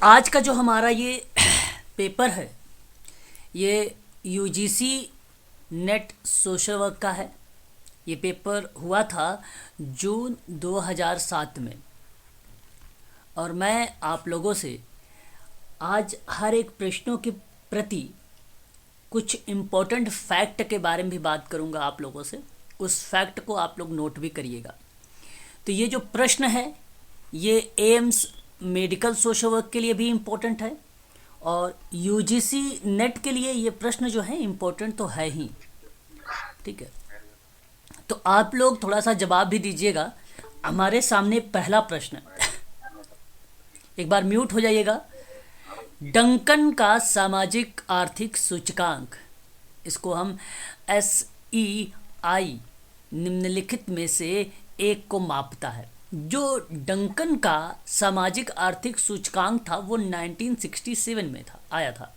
आज का जो हमारा ये पेपर है ये यूजीसी नेट सोशल वर्क का है। ये पेपर हुआ था जून 2007 में और मैं आप लोगों से आज हर एक प्रश्नों के प्रति कुछ इम्पोर्टेंट फैक्ट के बारे में भी बात करूंगा आप लोगों से। उस फैक्ट को आप लोग नोट भी करिएगा। तो ये जो प्रश्न है ये एम्स मेडिकल सोशल वर्क के लिए भी इम्पोर्टेंट है और यूजीसी नेट के लिए ये प्रश्न जो है इम्पोर्टेंट तो है ही। ठीक है, तो आप लोग थोड़ा सा जवाब भी दीजिएगा। हमारे सामने पहला प्रश्न एक बार म्यूट हो जाइएगा। डंकन का सामाजिक आर्थिक सूचकांक, इसको हम SEI निम्नलिखित में से एक को मापता है। जो डंकन का सामाजिक आर्थिक सूचकांक था वो 1967 में आया था।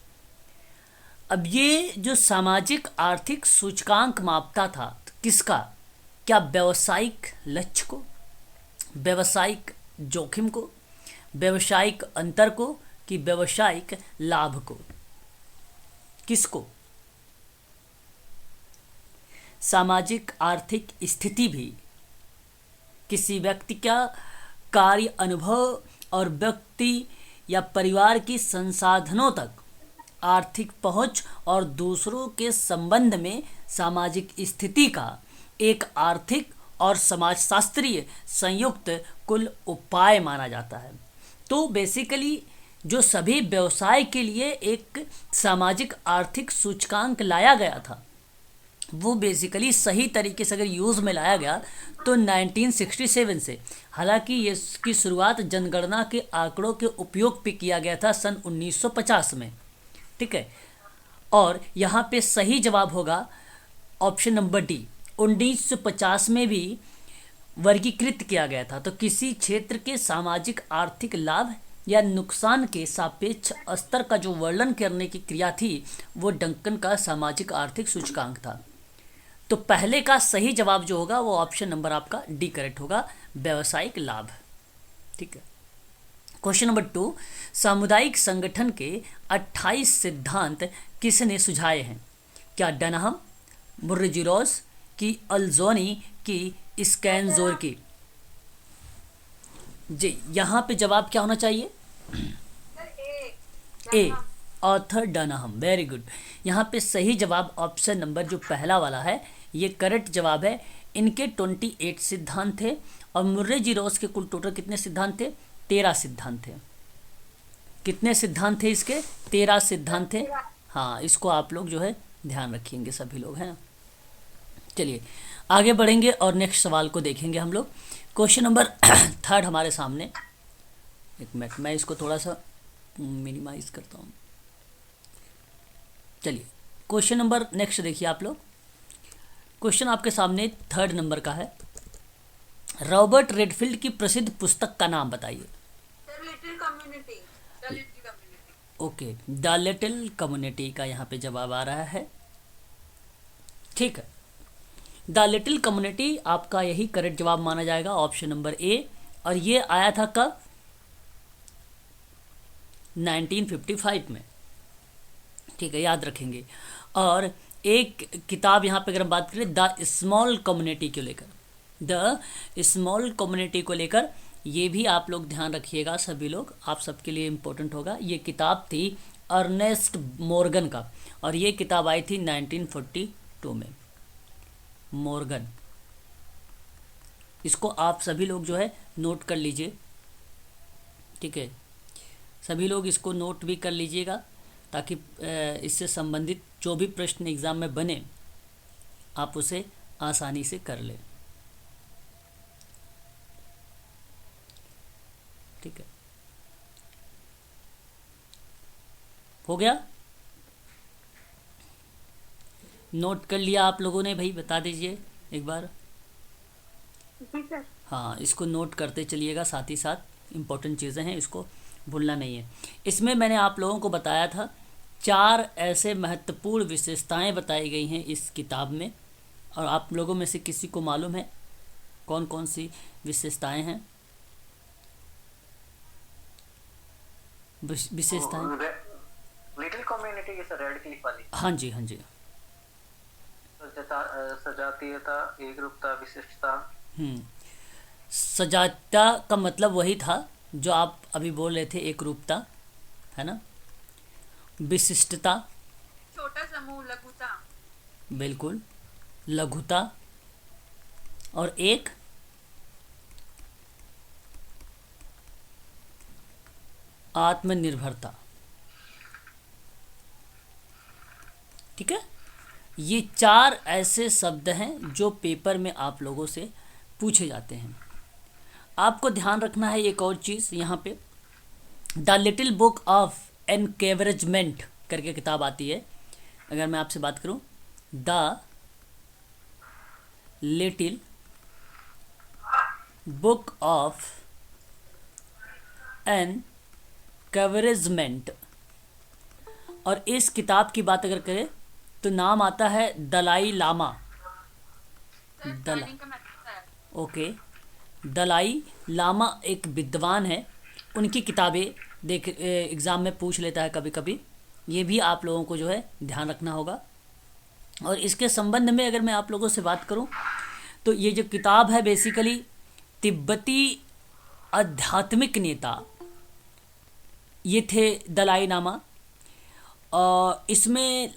अब ये जो सामाजिक आर्थिक सूचकांक मापता था तो किसका, क्या व्यावसायिक लक्ष्य को, व्यावसायिक जोखिम को, व्यावसायिक अंतर को कि व्यावसायिक लाभ को, किसको? सामाजिक आर्थिक स्थिति भी किसी व्यक्ति का कार्य अनुभव और व्यक्ति या परिवार की संसाधनों तक आर्थिक पहुंच और दूसरों के संबंध में सामाजिक स्थिति का एक आर्थिक और समाजशास्त्रीय संयुक्त कुल उपाय माना जाता है। तो बेसिकली जो सभी व्यवसाय के लिए एक सामाजिक आर्थिक सूचकांक लाया गया था वो बेसिकली सही तरीके से अगर यूज़ में लाया गया तो 1967 से, हालांकि इसकी शुरुआत जनगणना के आंकड़ों के उपयोग पे किया गया था सन 1950 में। ठीक है, और यहाँ पे सही जवाब होगा ऑप्शन नंबर डी। 1950 में भी वर्गीकृत किया गया था। तो किसी क्षेत्र के सामाजिक आर्थिक लाभ या नुकसान के सापेक्ष स्तर का जो वर्णन करने की क्रिया थी वो डंकन का सामाजिक आर्थिक सूचकांक था। तो पहले का सही जवाब जो होगा वो ऑप्शन नंबर आपका डी करेक्ट होगा, व्यावसायिक लाभ। ठीक है, क्वेश्चन नंबर 2, सामुदायिक संगठन के 28 सिद्धांत किसने सुझाए हैं? क्या डनहम, मुर्रे-जीरोस की, अल्जोनी की, स्कैनज़ोर की? जी, यहाँ पे जवाब क्या होना चाहिए? A, author Dunham. Very good. यहाँ पे सही जवाब ऑप्शन नंबर जो पहला वाला है ये करेक्ट जवाब है। इनके 28 सिद्धांत थे और मुर्रे-जीरोस के कुल टोटल कितने सिद्धांत थे? 13 सिद्धांत थे। कितने सिद्धांत थे इसके? 13 सिद्धांत थे। हाँ, इसको आप लोग जो है ध्यान रखेंगे सभी लोग, है ना। चलिए आगे बढ़ेंगे और नेक्स्ट सवाल को देखेंगे हम लोग। क्वेश्चन नंबर 3 हमारे सामने। एक मिनट, मैं इसको थोड़ा सा मिनिमाइज करता हूँ। चलिए क्वेश्चन नंबर नेक्स्ट देखिए आप लोग। क्वेश्चन आपके सामने 3 नंबर का है। रॉबर्ट रेडफील्ड की प्रसिद्ध पुस्तक का नाम बताइए। ओके, द लिटिल कम्युनिटी का यहाँ पे जवाब आ रहा है। ठीक है, द लिटिल कम्युनिटी आपका यही करेक्ट जवाब माना जाएगा, ऑप्शन नंबर ए। और ये आया था कब? 1955 में। ठीक है, याद रखेंगे। और एक किताब यहाँ पे अगर हम बात करें द स्मॉल कम्युनिटी को लेकर, द स्मॉल कम्युनिटी को लेकर, ये भी आप लोग ध्यान रखिएगा सभी लोग, आप सबके लिए इम्पोर्टेंट होगा। ये किताब थी अर्नेस्ट मॉर्गन का और ये किताब आई थी 1942 में। मॉर्गन, इसको आप सभी लोग जो है नोट कर लीजिए। ठीक है, सभी लोग इसको नोट भी कर लीजिएगा ताकि इससे संबंधित जो भी प्रश्न एग्ज़ाम में बने आप उसे आसानी से कर लें। ठीक है, हो गया? नोट कर लिया आप लोगों ने? भाई बता दीजिए एक बार। हाँ, इसको नोट करते चलिएगा, साथ ही साथ इम्पोर्टेंट चीज़ें हैं, इसको भूलना नहीं है। इसमें मैंने आप लोगों को बताया था 4 ऐसे महत्वपूर्ण विशेषताएं बताई गई हैं इस किताब में, और आप लोगों में से किसी को मालूम है कौन कौन सी विशेषताएं हैं? विशेषताएं। Little community is red Cliff वाली। हाँ जी, हाँ जी। सजातीयता, एक रूपता, विशिष्टता। हम्म। सजातीयता का मतलब वही था जो आप अभी बोल रहे थे, एक रूपता, है ना। विशिष्टता, छोटा समूह, लघुता। बिल्कुल। लघुता, और एक आत्मनिर्भरता। ठीक है, ये चार ऐसे शब्द हैं जो पेपर में आप लोगों से पूछे जाते हैं। आपको ध्यान रखना है एक और चीज़ यहाँ पे, the little book of encouragement करके किताब आती है। अगर मैं आपसे बात करूँ, the little book of encouragement, और इस किताब की बात अगर करें तो नाम आता है दलाई लामा। दला का मतलब है। ओके, दलाई लामा एक विद्वान है, उनकी किताबें देख एग्ज़ाम में पूछ लेता है कभी कभी। ये भी आप लोगों को जो है ध्यान रखना होगा। और इसके संबंध में अगर मैं आप लोगों से बात करूं तो ये जो किताब है बेसिकली तिब्बती आध्यात्मिक नेता ये थे दलाई लामा। और इसमें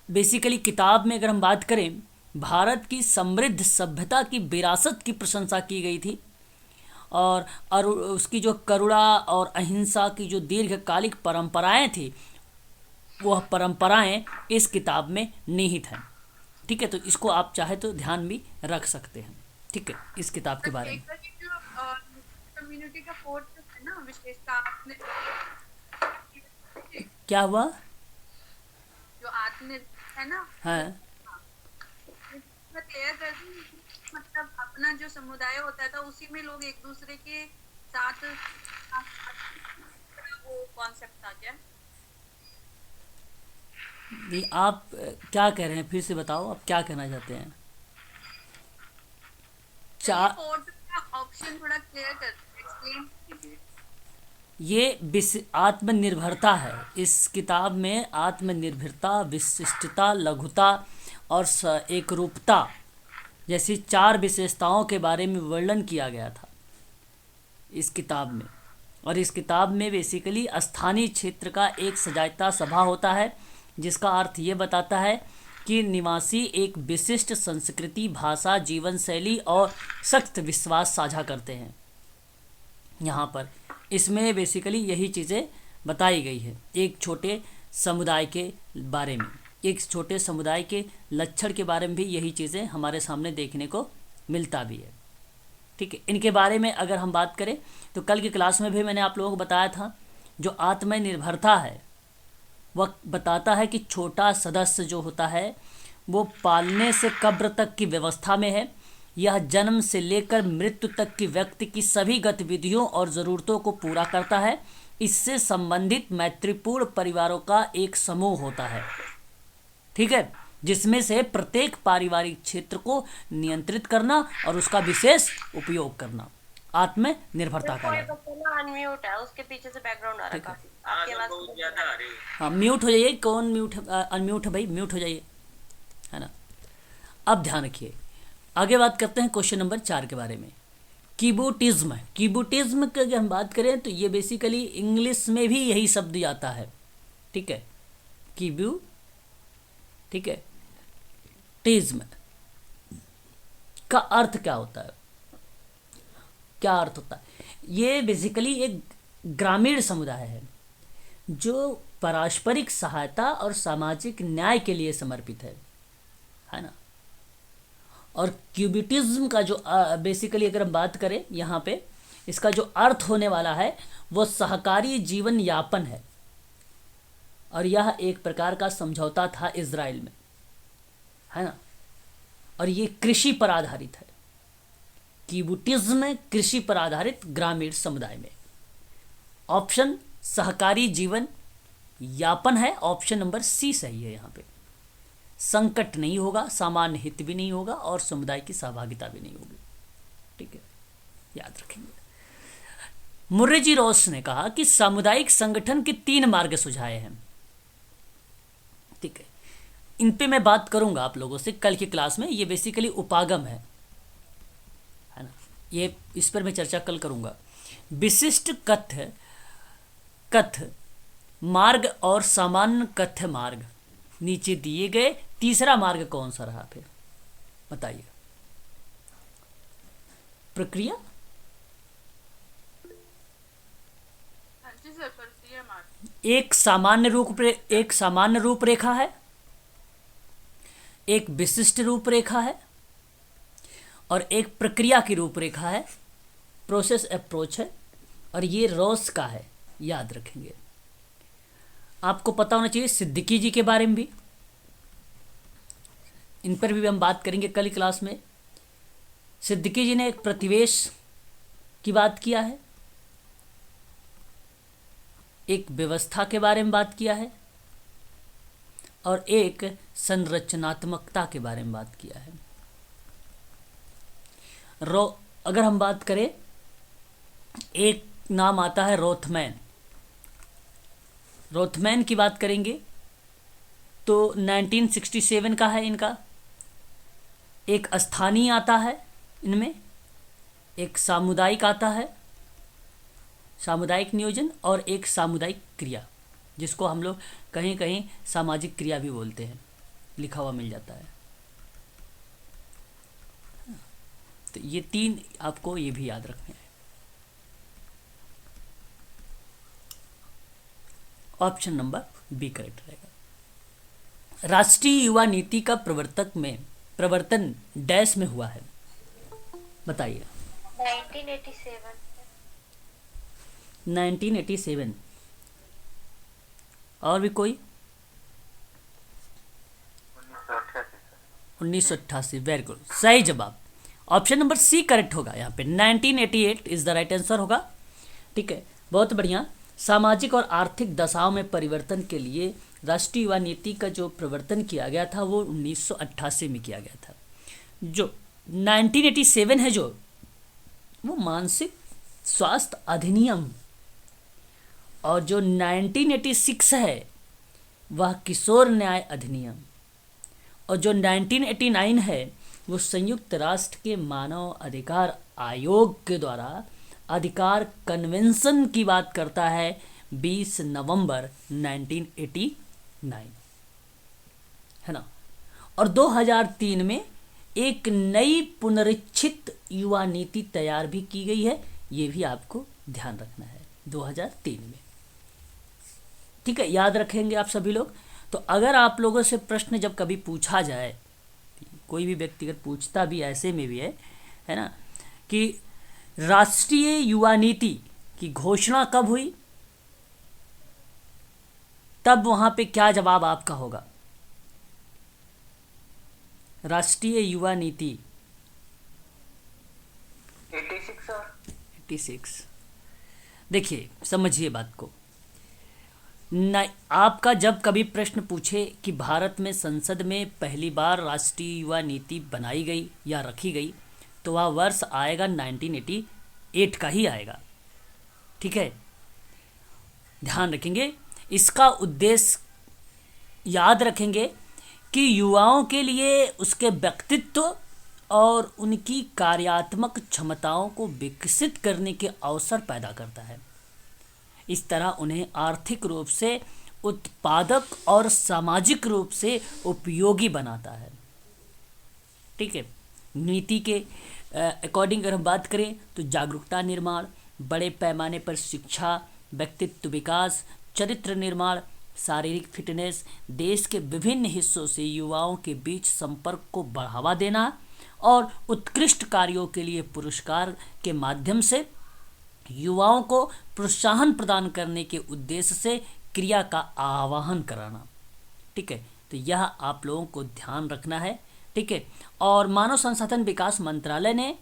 बेसिकली किताब में अगर हम बात करें, भारत की समृद्ध सभ्यता की विरासत की प्रशंसा की गई थी। और उसकी जो करुणा और अहिंसा की जो दीर्घकालिक परंपराएं थी, वह परंपराएं इस किताब में निहित हैं। ठीक है, तो इसको आप चाहे तो ध्यान भी रख सकते हैं। ठीक है, इस किताब के बारे में। पेपर की जो कम्युनिटी का फोर्थ है ना, विशेषता आपने क्या हुआ? जो आत्मनिर्भर है ना, हाँ, मैं क्लियर कर दूं। मतलब अपना जो समुदाय होता था उसी में लोग एक दूसरे के साथ वो कॉन्सेप्ट था क्या? आप क्या कह रहे हैं, फिर से बताओ, आप क्या कहना चाहते हैं? चलिए चार, फोर्थ का ऑप्शन थोड़ा क्लियर कर एक्सप्लेन कीजिए। ये आत्मनिर्भरता है। इस किताब में आत्मनिर्भरता, विशिष्टता, लघुता और एकरूपता जैसी चार विशेषताओं के बारे में वर्णन किया गया था इस किताब में। और इस किताब में बेसिकली स्थानीय क्षेत्र का एक सजातीय सभा होता है, जिसका अर्थ ये बताता है कि निवासी एक विशिष्ट संस्कृति, भाषा, जीवन शैली और सख्त विश्वास साझा करते हैं। यहाँ पर इसमें बेसिकली यही चीज़ें बताई गई है, एक छोटे समुदाय के बारे में, एक छोटे समुदाय के लक्षण के बारे में भी यही चीज़ें हमारे सामने देखने को मिलता भी है। ठीक है, इनके बारे में अगर हम बात करें तो कल की क्लास में भी मैंने आप लोगों को बताया था, जो आत्मनिर्भरता है वह बताता है कि छोटा सदस्य जो होता है वो पालने से कब्र तक की व्यवस्था में है। यह जन्म से लेकर मृत्यु तक की व्यक्ति की सभी गतिविधियों और ज़रूरतों को पूरा करता है। इससे संबंधित मैत्रीपूर्ण परिवारों का एक समूह होता है, ठीक है, जिसमें से प्रत्येक पारिवारिक क्षेत्र को नियंत्रित करना और उसका विशेष उपयोग करना आत्मनिर्भरता का है। अनम्यूट है, उसके पीछे से बैकग्राउंड आ रहा है ठीक है। काफी, आपकी आवाज बहुत ज्यादा आ रही है। हाँ, म्यूट हो जाइए। कौन म्यूट अनम्यूट है भाई? म्यूट हो जाइए, है ना। अब ध्यान रखिए, आगे बात करते हैं क्वेश्चन नंबर 4 के बारे में। कीबोटिज्म। कीबोटिज्म की अगर हम बात करें तो ये बेसिकली इंग्लिश में भी यही शब्द आता है। ठीक है, कीबू, ठीक है, टिज्म का अर्थ क्या होता है? क्या अर्थ होता है? ये बेसिकली एक ग्रामीण समुदाय है जो पारस्परिक सहायता और सामाजिक न्याय के लिए समर्पित है ना। और क्यूबिटिज्म का जो बेसिकली अगर हम बात करें यहाँ पे, इसका जो अर्थ होने वाला है वो सहकारी जीवन यापन है। और यह एक प्रकार का समझौता था इज़राइल में, है ना। और ये कृषि पर आधारित है। कीबुटिज्म कृषि पर आधारित ग्रामीण समुदाय में। ऑप्शन सहकारी जीवन यापन है, ऑप्शन नंबर सी सही है। यहाँ पे संकट नहीं होगा, सामान्य हित भी नहीं होगा और समुदाय की सहभागिता भी नहीं होगी। ठीक है, याद रखेंगे। मुर्रेजी रॉस ने कहा कि सामुदायिक संगठन के 3 मार्ग सुझाए हैं। ठीक है, इन पे मैं बात करूंगा आप लोगों से कल की क्लास में। ये बेसिकली उपागम है ना, ये इस पर मैं चर्चा कल करूंगा। विशिष्ट कथ्य मार्ग और सामान्य कथ्य मार्ग नीचे दिए गए, तीसरा मार्ग कौन सा रहा फिर बताइए? प्रक्रिया? हाँ जी सर, प्रक्रिया मार्ग। एक सामान्य रूपरेखा है, एक विशिष्ट रूपरेखा है और एक प्रक्रिया की रूपरेखा है, प्रोसेस अप्रोच है, और ये रॉस का है, याद रखेंगे। आपको पता होना चाहिए सिद्दीकी जी के बारे में भी, इन पर भी हम बात करेंगे कल क्लास में। सिद्दीकी जी ने एक प्रतिवेश की बात किया है, एक व्यवस्था के बारे में बात किया है और एक संरचनात्मकता के बारे में बात किया है। अगर हम बात करें, एक नाम आता है रोथमैन की बात करेंगे तो 1967 का है इनका। एक स्थानीय आता है इनमें, एक सामुदायिक आता है, सामुदायिक नियोजन, और एक सामुदायिक क्रिया, जिसको हम लोग कहीं कहीं सामाजिक क्रिया भी बोलते हैं, लिखा हुआ मिल जाता है। तो ये 3 आपको ये भी याद रखने हैं। ऑप्शन नंबर बी करेक्ट रहेगा। राष्ट्रीय युवा नीति का प्रवर्तन डैश में हुआ है, बताइए? 1987। 1987। और भी कोई? 1988। वेरी गुड, सही जवाब। ऑप्शन नंबर सी करेक्ट होगा यहाँ पे, 1988 इज द राइट आंसर होगा। ठीक है, बहुत बढ़िया। सामाजिक और आर्थिक दशाओं में परिवर्तन के लिए राष्ट्रीय युवा नीति का जो प्रवर्तन किया गया था वो 1988 में किया गया था। जो 1987 है जो, वो मानसिक स्वास्थ्य अधिनियम, और जो 1986 है वह किशोर न्याय अधिनियम, और जो 1989 है वो संयुक्त राष्ट्र के मानव अधिकार आयोग के द्वारा अधिकार कन्वेंशन की बात करता है, 20 नवंबर 1989, है ना। और 2003 में एक नई पुनरीक्षित युवा नीति तैयार भी की गई है, ये भी आपको ध्यान रखना है, 2003 में। ठीक है, याद रखेंगे आप सभी लोग। तो अगर आप लोगों से प्रश्न जब कभी पूछा जाए, कोई भी व्यक्तिगत पूछता भी ऐसे में भी है ना, कि राष्ट्रीय युवा नीति की घोषणा कब हुई, तब वहां पे क्या जवाब आपका होगा? राष्ट्रीय युवा नीति 86। देखिए, समझिए बात को। आपका जब कभी प्रश्न पूछे कि भारत में संसद में पहली बार राष्ट्रीय युवा नीति बनाई गई या रखी गई, तो वह वर्ष आएगा 1988 का ही आएगा। ठीक है, ध्यान रखेंगे। इसका उद्देश्य याद रखेंगे कि युवाओं के लिए उसके व्यक्तित्व और उनकी कार्यात्मक क्षमताओं को विकसित करने के अवसर पैदा करता है। इस तरह उन्हें आर्थिक रूप से उत्पादक और सामाजिक रूप से उपयोगी बनाता है। ठीक है, नीति के अकॉर्डिंग अगर हम बात करें तो जागरूकता निर्माण, बड़े पैमाने पर शिक्षा, व्यक्तित्व विकास, चरित्र निर्माण, शारीरिक फिटनेस, देश के विभिन्न हिस्सों से युवाओं के बीच संपर्क को बढ़ावा देना और उत्कृष्ट कार्यों के लिए पुरस्कार के माध्यम से युवाओं को प्रोत्साहन प्रदान करने के उद्देश्य से क्रिया का आह्वान कराना। ठीक है, तो यह आप लोगों को ध्यान रखना है। ठीक है, और मानव संसाधन विकास मंत्रालय ने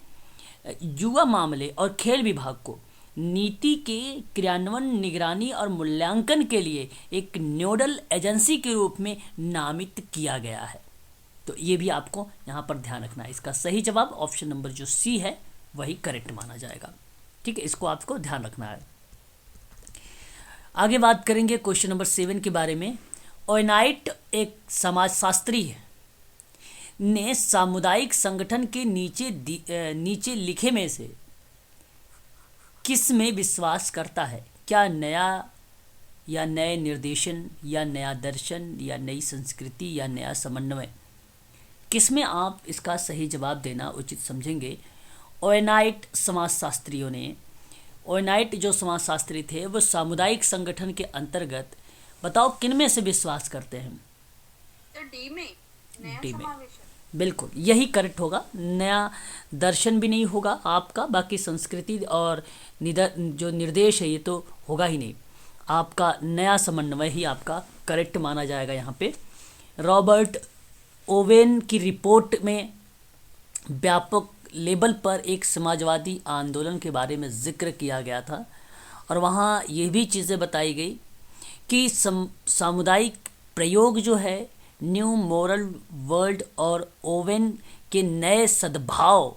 युवा मामले और खेल विभाग को नीति के क्रियान्वयन, निगरानी और मूल्यांकन के लिए एक नोडल एजेंसी के रूप में नामित किया गया है। तो ये भी आपको यहाँ पर ध्यान रखना है। इसका सही जवाब ऑप्शन नंबर जो सी है वही करेक्ट माना जाएगा। ठीक है, इसको आपको ध्यान रखना है। आगे बात करेंगे क्वेश्चन नंबर 7 के बारे में। ओनाइट एक समाजशास्त्री है, ने सामुदायिक संगठन के नीचे लिखे में से किस में विश्वास करता है? क्या नया या नए निर्देशन या नया दर्शन या नई संस्कृति या नया समन्वय? किस में आप इसका सही जवाब देना उचित समझेंगे? ओनाइट समाजशास्त्रियों ने, ओनाइट जो समाजशास्त्री थे वो सामुदायिक संगठन के अंतर्गत बताओ किन में से विश्वास करते हैं? तो डी में नया डी में, समावेशन। बिल्कुल यही करेक्ट होगा। नया दर्शन भी नहीं होगा आपका, बाकी संस्कृति और जो निर्देश है ये तो होगा ही नहीं। आपका नया समन्वय ही आपका करेक्ट माना जाएगा यहाँ पे। रॉबर्ट ओवेन की रिपोर्ट में व्यापक लेवल पर एक समाजवादी आंदोलन के बारे में जिक्र किया गया था और वहाँ ये भी चीज़ें बताई गई कि सामुदायिक प्रयोग जो है न्यू मोरल वर्ल्ड और ओवेन के नए सद्भाव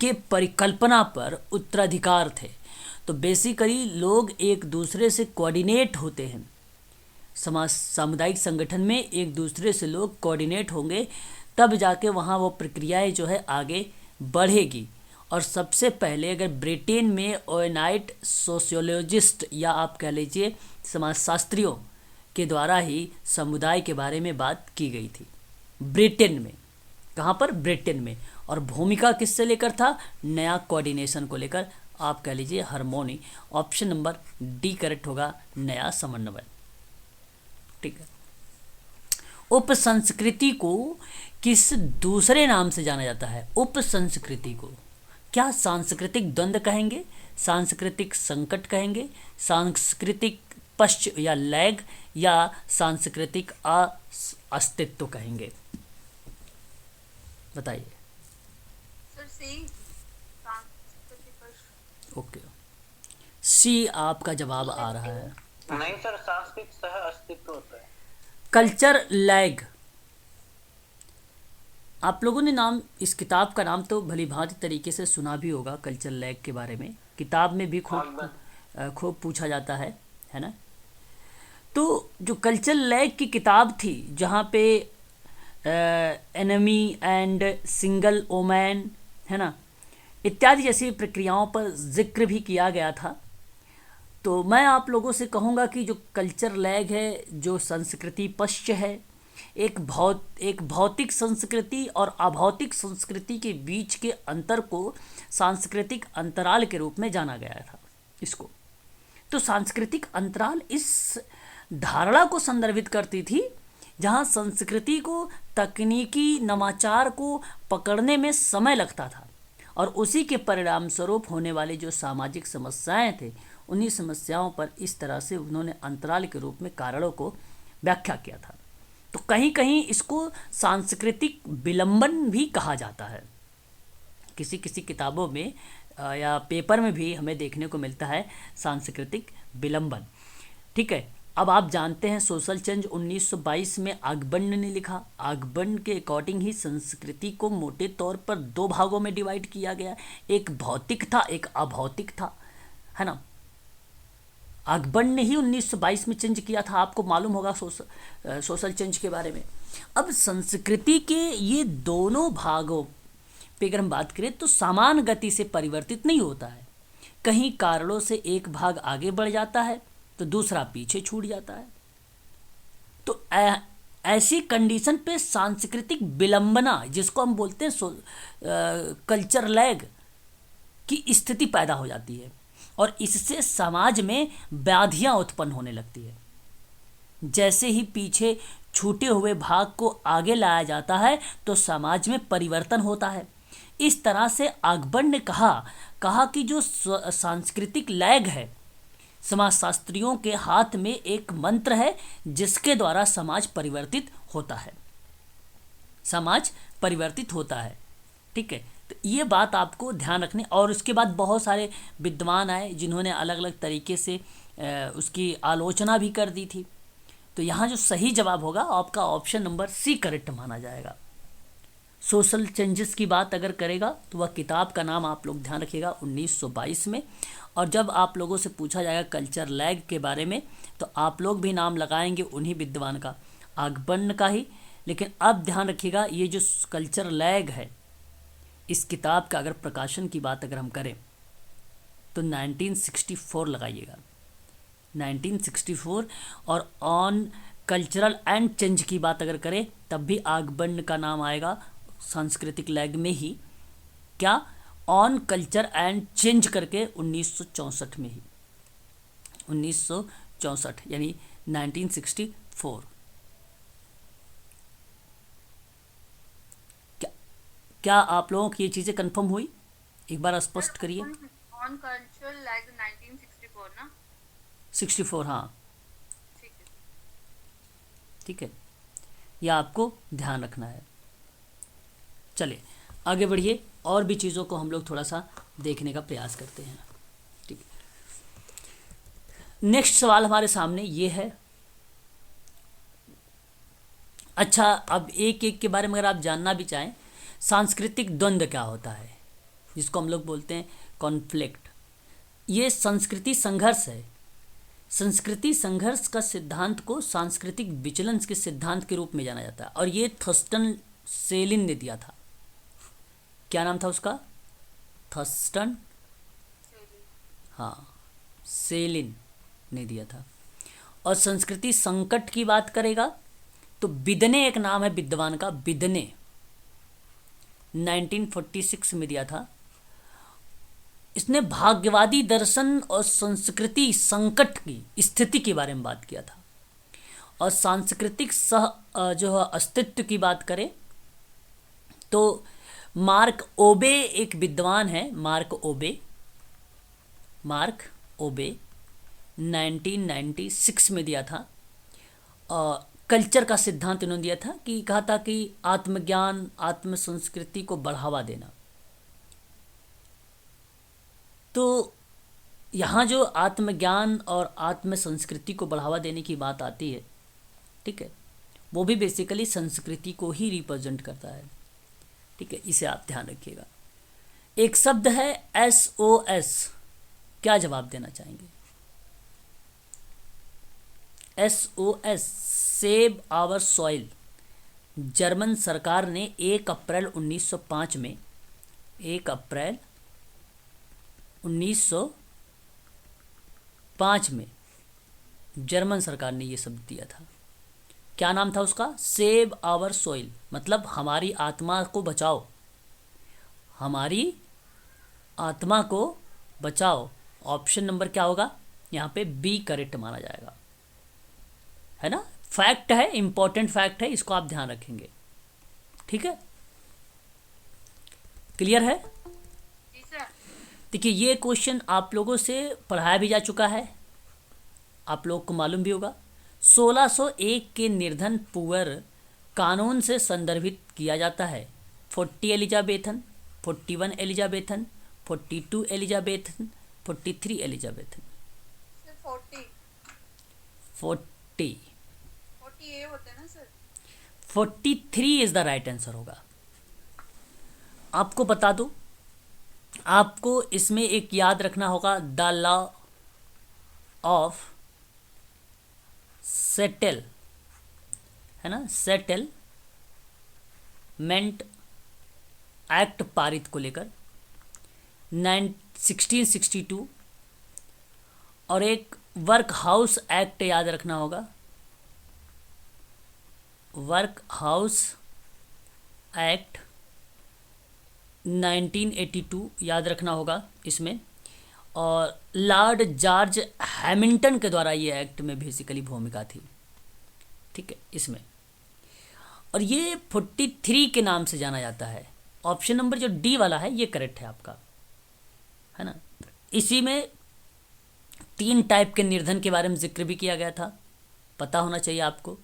के परिकल्पना पर उत्तराधिकार थे। तो बेसिकली लोग एक दूसरे से कोऑर्डिनेट होते हैं, सामुदायिक संगठन में एक दूसरे से लोग कोऑर्डिनेट होंगे, तब जाके वहाँ वो प्रक्रियाएं जो है आगे बढ़ेगी। और सबसे पहले अगर ब्रिटेन में ओनाइट सोशियोलॉजिस्ट या आप कह लीजिए समाजशास्त्रियों के द्वारा ही समुदाय के बारे में बात की गई थी ब्रिटेन में। कहाँ पर? ब्रिटेन में। और भूमिका किससे लेकर था? नया कोऑर्डिनेशन को लेकर, आप कह लीजिए harmony. Option number D correct होगा, नया समन्वय। ठीक है। उपसंस्कृति को किस दूसरे नाम से जाना जाता है? उपसंस्कृति को क्या सांस्कृतिक द्वंद्व कहेंगे, सांस्कृतिक संकट कहेंगे, सांस्कृतिक पश्च या लैग, या सांस्कृतिक अस्तित्व कहेंगे? बताइए। सर सी, सांस्कृतिक। ओके, सी आपका जवाब आ रहा है। नहीं सर, सांस्कृतिक सह अस्तित्व होता है। Culture lag. आप लोगों ने नाम, इस किताब का नाम तो भली भांति तरीके से सुना भी होगा, कल्चर लैग के बारे में। किताब में भी खूब पूछा जाता है ना। तो जो कल्चर लैग की किताब थी, जहाँ पे एनिमी एंड सिंगल ओमैन है ना, इत्यादि जैसी प्रक्रियाओं पर जिक्र भी किया गया था। तो मैं आप लोगों से कहूँगा कि जो कल्चर लैग है, जो संस्कृति पश्च है, एक भौतिक संस्कृति और अभौतिक संस्कृति के बीच के अंतर को सांस्कृतिक अंतराल के रूप में जाना गया था इसको। तो सांस्कृतिक अंतराल इस धारणा को संदर्भित करती थी जहाँ संस्कृति को तकनीकी नवाचार को पकड़ने में समय लगता था और उसी के परिणाम स्वरूप होने वाले जो सामाजिक समस्याएं थे, उन्हीं समस्याओं पर इस तरह से उन्होंने अंतराल के रूप में कारणों को व्याख्या किया था। तो कहीं कहीं इसको सांस्कृतिक विलंबन भी कहा जाता है। किसी किसी किताबों में या पेपर में भी हमें देखने को मिलता है सांस्कृतिक विलंबन। ठीक है। अब आप जानते हैं सोशल चेंज 1922 में आगबंड ने लिखा। आगबंड के अकॉर्डिंग ही संस्कृति को मोटे तौर पर दो भागों में डिवाइड किया गया, एक भौतिक था, एक अभौतिक था, है ना। आगबंड ने ही 1922 में चेंज किया था, आपको मालूम होगा सोशल चेंज के बारे में। अब संस्कृति के ये दोनों भागों पे अगर हम बात करें तो समान गति से परिवर्तित नहीं होता है। कहीं कारणों से एक भाग आगे बढ़ जाता है तो दूसरा पीछे छूट जाता है। तो ऐसी कंडीशन पे सांस्कृतिक विलंबना, जिसको हम बोलते हैं कल्चर लैग, की स्थिति पैदा हो जाती है और इससे समाज में व्याधियां उत्पन्न होने लगती है। जैसे ही पीछे छूटे हुए भाग को आगे लाया जाता है तो समाज में परिवर्तन होता है। इस तरह से आगबंड ने कहा कि जो सांस्कृतिक लैग है, समाजशास्त्रियों के हाथ में एक मंत्र है जिसके द्वारा समाज परिवर्तित होता है। समाज परिवर्तित होता है। ठीक है। तो ये बात आपको ध्यान रखने, और उसके बाद बहुत सारे विद्वान आए जिन्होंने अलग अलग तरीके से उसकी आलोचना भी कर दी थी। तो यहाँ जो सही जवाब होगा आपका ऑप्शन नंबर सी करेक्ट माना जाएगा। सोशल चेंजेस की बात अगर करेगा तो वह किताब का नाम आप लोग ध्यान रखिएगा 1922 में। और जब आप लोगों से पूछा जाएगा कल्चर लैग के बारे में तो आप लोग भी नाम लगाएंगे उन्हीं विद्वान का, आगबन का ही। लेकिन अब ध्यान रखिएगा ये जो कल्चर लैग है इस किताब का अगर प्रकाशन की बात अगर हम करें तो 1964 लगाइएगा, 1964। और ऑन कल्चरल एंड चेंज की बात अगर करें तब भी आगबन का नाम आएगा सांस्कृतिक लैग में ही। क्या? ऑन कल्चर एंड चेंज करके 1964 में ही, 1964 यानी 1964। क्या आप लोगों की ये चीज़ें कंफर्म हुई? एक बार स्पष्ट करिए। ऑन कल्चरल लाइक 1964 ना? 64, हाँ ठीक है। ठीक है, यह आपको ध्यान रखना है। चलिए आगे बढ़िए, और भी चीज़ों को हम लोग थोड़ा सा देखने का प्रयास करते हैं। ठीक है, नेक्स्ट सवाल हमारे सामने ये है। अच्छा, अब एक एक के बारे में अगर आप जानना भी चाहें, सांस्कृतिक द्वंद्व क्या होता है, जिसको हम लोग बोलते हैं कॉन्फ्लिक्ट। ये संस्कृति संघर्ष है। संस्कृति संघर्ष का सिद्धांत को सांस्कृतिक विचलन के सिद्धांत के रूप में जाना जाता है, और ये थर्स्टन सेलिन ने दिया था। क्या नाम था उसका? थर्स्टन, हाँ, सेलिन ने दिया था। और संस्कृति संकट की बात करेगा तो बिदने एक नाम है विद्वान का, बिदने 1946 में दिया था। इसने भाग्यवादी दर्शन और संस्कृति संकट की स्थिति के बारे में बात किया था। और सांस्कृतिक जो है अस्तित्व की बात करें तो मार्क ओबे एक विद्वान है, मार्क ओबे 1996 में दिया था। कल्चर का सिद्धांत इन्होंने दिया था कि कहा था कि आत्मज्ञान आत्म संस्कृति को बढ़ावा देना। तो यहाँ जो आत्मज्ञान और आत्म संस्कृति को बढ़ावा देने की बात आती है, ठीक है, वो भी बेसिकली संस्कृति को ही रिप्रेजेंट करता है। ठीक है, इसे आप ध्यान रखिएगा। एक शब्द है SOS, क्या जवाब देना चाहेंगे? SOS, save our soil. German सरकार ने 1 अप्रैल 1905 में, 1 अप्रैल 1905 में जर्मन सरकार ने ये शब्द दिया था। क्या नाम था उसका? सेव आवर सॉइल, मतलब हमारी आत्मा को बचाओ, हमारी आत्मा को बचाओ। ऑप्शन नंबर क्या होगा यहाँ पे? बी करेक्ट माना जाएगा, है ना। फैक्ट है, इंपॉर्टेंट फैक्ट है, इसको आप ध्यान रखेंगे। ठीक है, क्लियर है? देखिए ये क्वेश्चन आप लोगों से पढ़ाया भी जा चुका है, आप लोग को मालूम भी होगा। 1601 के निर्धन पुअर कानून से संदर्भित किया जाता है। 40 एलिजाबेथन, 41 एलिजाबेथन, 42 एलिजाबेथन, 43 एलिजाबेथन। 40 ये होते हैं ना sir? 43 is the right answer होगा। आपको बता दूं, आपको इसमें एक याद रखना होगा, द लॉ ऑफ सेटल, है ना, सेटलमेंट एक्ट पारित को लेकर 1662, और एक वर्क हाउस एक्ट याद रखना होगा, वर्क हाउस एक्ट 1982 याद रखना होगा इसमें। और लॉर्ड जॉर्ज हैमिल्टन के द्वारा ये एक्ट में बेसिकली भूमिका थी। ठीक है, इसमें। और ये 43 के नाम से जाना जाता है। ऑप्शन नंबर जो डी वाला है ये करेक्ट है आपका, है ना। इसी में 3 टाइप के निर्धन के बारे में जिक्र भी किया गया था, पता होना चाहिए आपको।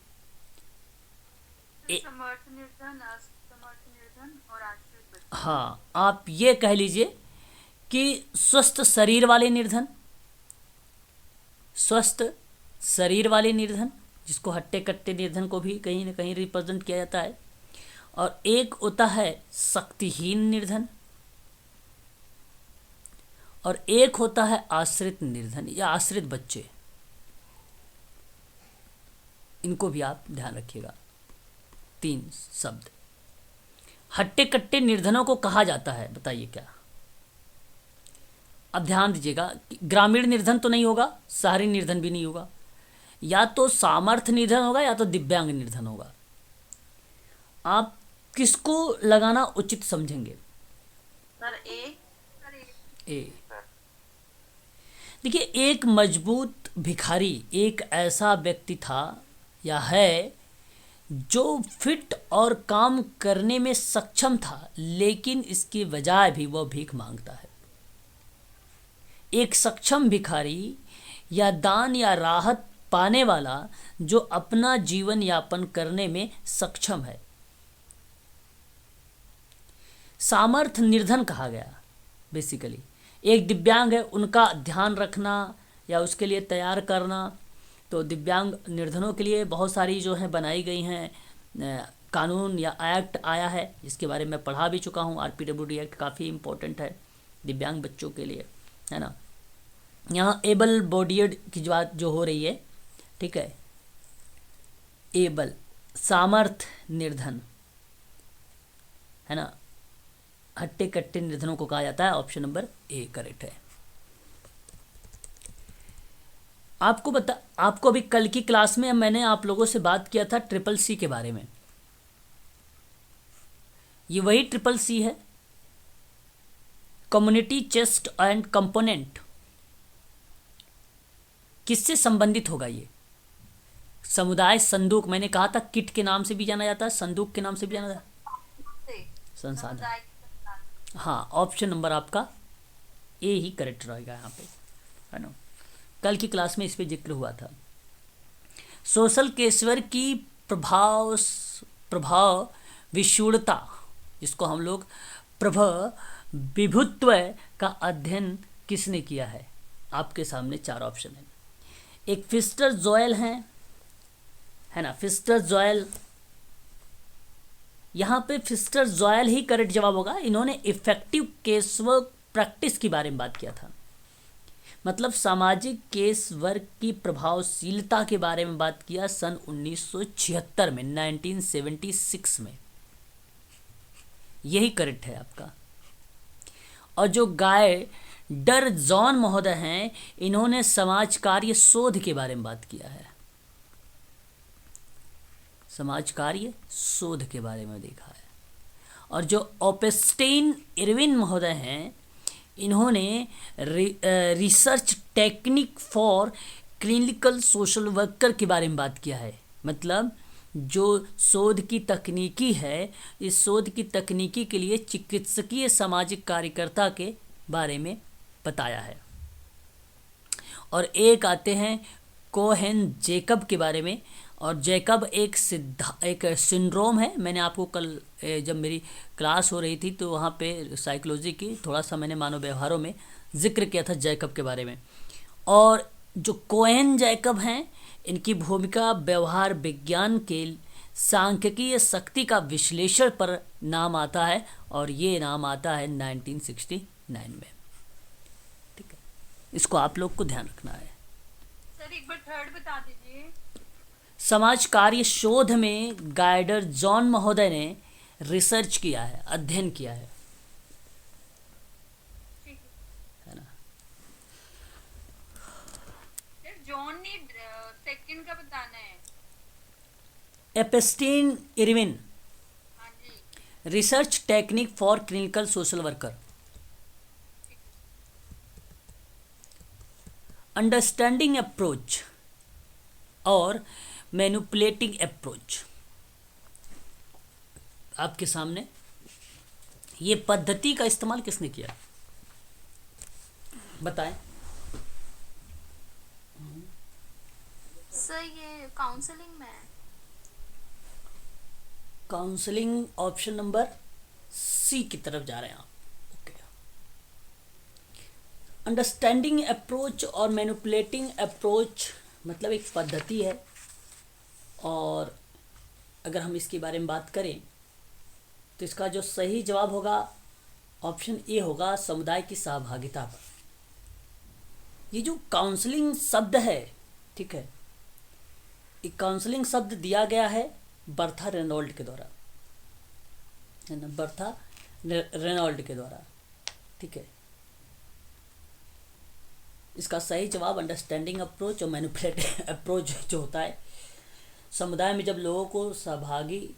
समर्थ निर्धन, असमर्थ निर्धन और आश्रित बच्चे। हाँ, आप ये कह लीजिए कि स्वस्थ शरीर वाले निर्धन, स्वस्थ शरीर वाले निर्धन, जिसको हट्टे कट्टे निर्धन को भी कहीं ना कहीं रिप्रेजेंट किया जाता है। और एक होता है शक्तिहीन निर्धन, और एक होता है आश्रित निर्धन या आश्रित बच्चे। इनको भी आप ध्यान रखिएगा। 3 शब्द। हट्टे कट्टे निर्धनों को कहा जाता है, बताइए क्या? अब ध्यान दीजिएगा, ग्रामीण निर्धन तो नहीं होगा, शहरी निर्धन भी नहीं होगा, या तो सामर्थ्य निर्धन होगा या तो दिव्यांग निर्धन होगा। आप किसको लगाना उचित समझेंगे? सर ए। ए। देखिए, एक मजबूत भिखारी एक ऐसा व्यक्ति था या है जो फिट और काम करने में सक्षम था, लेकिन इसकी बजाय भी वह भीख मांगता है। एक सक्षम भिखारी या दान या राहत पाने वाला जो अपना जीवन यापन करने में सक्षम है। सामर्थ्य निर्धन कहा गया। बेसिकली एक दिव्यांग है, उनका ध्यान रखना या उसके लिए तैयार करना। तो दिव्यांग निर्धनों के लिए बहुत सारी जो है बनाई गई हैं कानून या एक्ट आया है, जिसके बारे में पढ़ा भी चुका हूँ। RPWD एक्ट काफ़ी इम्पोर्टेंट है दिव्यांग बच्चों के लिए, है ना। यहाँ एबल बॉडीड की बात जो हो रही है, ठीक है, एबल सामर्थ्य निर्धन, है ना। हट्टे कट्टे निर्धनों को कहा जाता है। ऑप्शन नंबर ए करेक्ट है। आपको अभी कल की क्लास में मैंने आप लोगों से बात किया था CCC के बारे में। ये वही CCC है, कम्युनिटी चेस्ट एंड कंपोनेंट। किससे संबंधित होगा ये? समुदाय संदूक, मैंने कहा था किट के नाम से भी जाना जाता है, संदूक के नाम से भी जाना जाता है, संसाधन। हाँ, ऑप्शन नंबर आपका ए ही करेक्ट रहेगा यहाँ पे, है ना। कल की क्लास में इस पे जिक्र हुआ था। सोशल केसवर की प्रभाव विषुणता, जिसको हम लोग विभुत्व का अध्ययन किसने किया है? आपके सामने 4 ऑप्शन है। एक फिस्टर जोएल है ना, फिस्टर जोएल। यहाँ पे फिस्टर जोएल ही करेक्ट जवाब होगा। इन्होंने इफेक्टिव केस वर्क प्रैक्टिस के बारे में बात किया था, मतलब सामाजिक केस वर्क की प्रभावशीलता के बारे में बात किया सन 1976 में, 1976 में। यही करेक्ट है आपका। और जो गायडर जॉन महोदय हैं, इन्होंने समाज कार्य शोध के बारे में बात किया है, समाज कार्य शोध के बारे में देखा है। और जो ऑपेस्टेन इरविन महोदय हैं, इन्होंने research technique for clinical social worker के बारे में बात किया है, मतलब जो शोध की तकनीकी है, इस शोध की तकनीकी के लिए चिकित्सकीय सामाजिक कार्यकर्ता के बारे में बताया है। और एक आते हैं कोहेन जैकब के बारे में। और जैकब एक सिंड्रोम है। मैंने आपको कल जब मेरी क्लास हो रही थी तो वहाँ पे साइकोलॉजी की थोड़ा सा मैंने मानव व्यवहारों में जिक्र किया था जैकब के बारे में। और जो कोहेन जैकब हैं, इनकी भूमिका व्यवहार विज्ञान के सांख्यिकीय शक्ति का विश्लेषण पर नाम आता है, और ये नाम आता है 1969 में। ठीक है, इसको आप लोग को ध्यान रखना है। सर एक बार थर्ड बता दीजिए। समाज कार्य शोध में गाइडर जॉन महोदय ने रिसर्च किया है, अध्ययन किया है ना। सर जॉन ने सेकंड का बताना है। एपेस्टीन इरविन, हाँ जी। Research technique for clinical social worker. Understanding approach और मैनिपुलेटिंग अप्रोच। आपके सामने ये पद्धति का इस्तेमाल किसने किया, बताएं। सर ये काउंसलिंग में है। काउंसलिंग ऑप्शन नंबर सी की तरफ जा रहे हैं आप। ओके, अंडरस्टैंडिंग अप्रोच और मैनिपुलेटिंग अप्रोच मतलब एक पद्धति है। और अगर हम इसके बारे में बात करें तो इसका जो सही जवाब होगा ऑप्शन ए होगा, समुदाय की सहभागिता पर। ये जो काउंसलिंग शब्द है, ठीक है, ये काउंसलिंग शब्द दिया गया है बर्था रेनॉल्ड के द्वारा, है ना, बर्था रेनॉल्ड के द्वारा, ठीक है। इसका सही जवाब अंडरस्टैंडिंग अप्रोच और मैनिपुलेटिव अप्रोच जो होता है, समुदाय में जब लोगों को सहभागी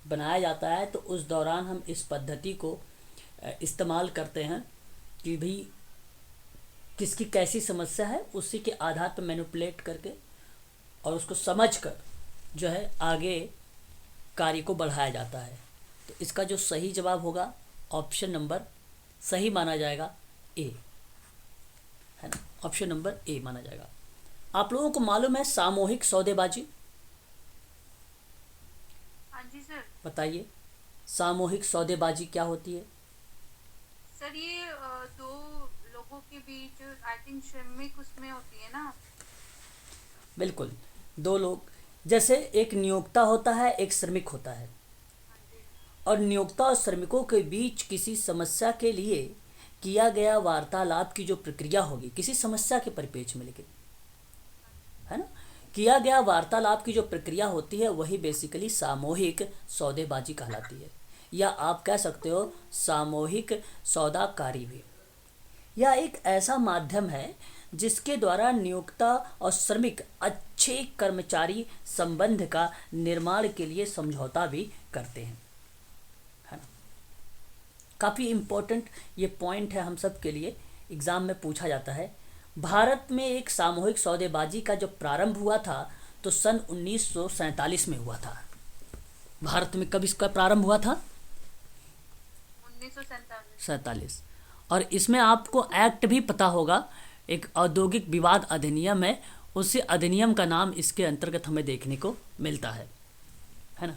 बनाया जाता है तो उस दौरान हम इस पद्धति को इस्तेमाल करते हैं कि भाई किसकी कैसी समस्या है, उसी के आधार पर मैनिपुलेट करके और उसको समझकर जो है आगे कार्य को बढ़ाया जाता है। तो इसका जो सही जवाब होगा ऑप्शन नंबर सही माना जाएगा ए, है ना, ऑप्शन नंबर ए माना जाएगा। आप लोगों को मालूम है सामूहिक सौदेबाजी? हाँ जी सर। बताइए सामूहिक सौदेबाजी क्या होती है? सर ये दो लोगों के बीच आई थिंक श्रमिक उसमें होती है ना। बिल्कुल, दो लोग, जैसे एक नियोक्ता होता है, एक श्रमिक होता है, हाँ जी। और नियोक्ता और श्रमिकों के बीच किसी समस्या के लिए किया गया वार्तालाप की जो प्रक्रिया होगी, किसी समस्या के परिप्रेक्ष्य में, लेकिन है ना, किया गया वार्तालाप की जो प्रक्रिया होती है वही बेसिकली सामूहिक सौदेबाजी कहलाती है, या आप कह सकते हो सामूहिक सौदाकारी भी। यह एक ऐसा माध्यम है जिसके द्वारा नियोक्ता और श्रमिक अच्छे कर्मचारी संबंध का निर्माण के लिए समझौता भी करते हैं, है ना। काफ़ी इम्पोर्टेंट ये पॉइंट है हम सब के लिए, एग्ज़ाम में पूछा जाता है। भारत में एक सामूहिक सौदेबाजी का जब प्रारंभ हुआ था तो सन 1947 में हुआ था। भारत में कब इसका प्रारंभ हुआ था? 1947। और इसमें आपको एक्ट भी पता होगा, एक औद्योगिक विवाद अधिनियम है, उसी अधिनियम का नाम इसके अंतर्गत हमें देखने को मिलता है ना।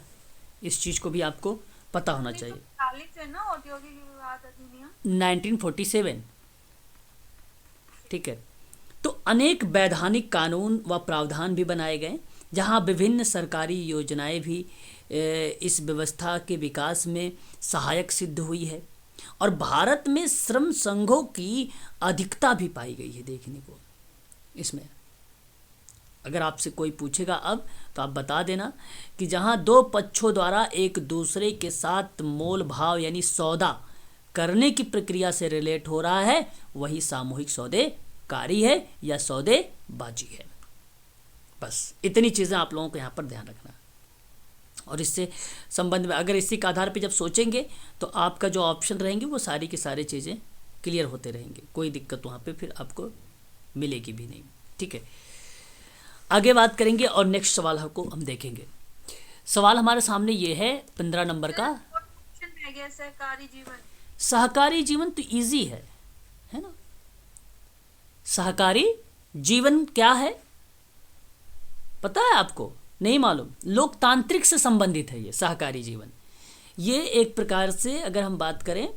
इस चीज़ को भी आपको पता होना चाहिए। 1947 है ना औद्योगिक विवाद अधिनियम, 1947, ठीक है। तो अनेक वैधानिक कानून व प्रावधान भी बनाए गए जहां विभिन्न सरकारी योजनाएं भी इस व्यवस्था के विकास में सहायक सिद्ध हुई है, और भारत में श्रम संघों की अधिकता भी पाई गई है देखने को इसमें। अगर आपसे कोई पूछेगा अब तो आप बता देना कि जहां दो पक्षों द्वारा एक दूसरे के साथ मोल भाव यानी सौदा करने की प्रक्रिया से रिलेट हो रहा है वही सामूहिक सौदेकारी है या सौदेबाजी है। बस इतनी चीज़ें आप लोगों को यहाँ पर ध्यान रखना। और इससे संबंध में अगर इसी के आधार पर जब सोचेंगे तो आपका जो ऑप्शन रहेंगे वो सारी की सारी चीज़ें क्लियर होते रहेंगे, कोई दिक्कत वहाँ पे फिर आपको मिलेगी भी नहीं, ठीक है। आगे बात करेंगे और नेक्स्ट सवाल को हम देखेंगे। सवाल हमारे सामने ये है 15 नंबर का। सहकारी जीवन। सहकारी जीवन तो इजी है ना। सहकारी जीवन क्या है पता है आपको? नहीं मालूम? लोकतांत्रिक से संबंधित है ये सहकारी जीवन। ये एक प्रकार से अगर हम बात करें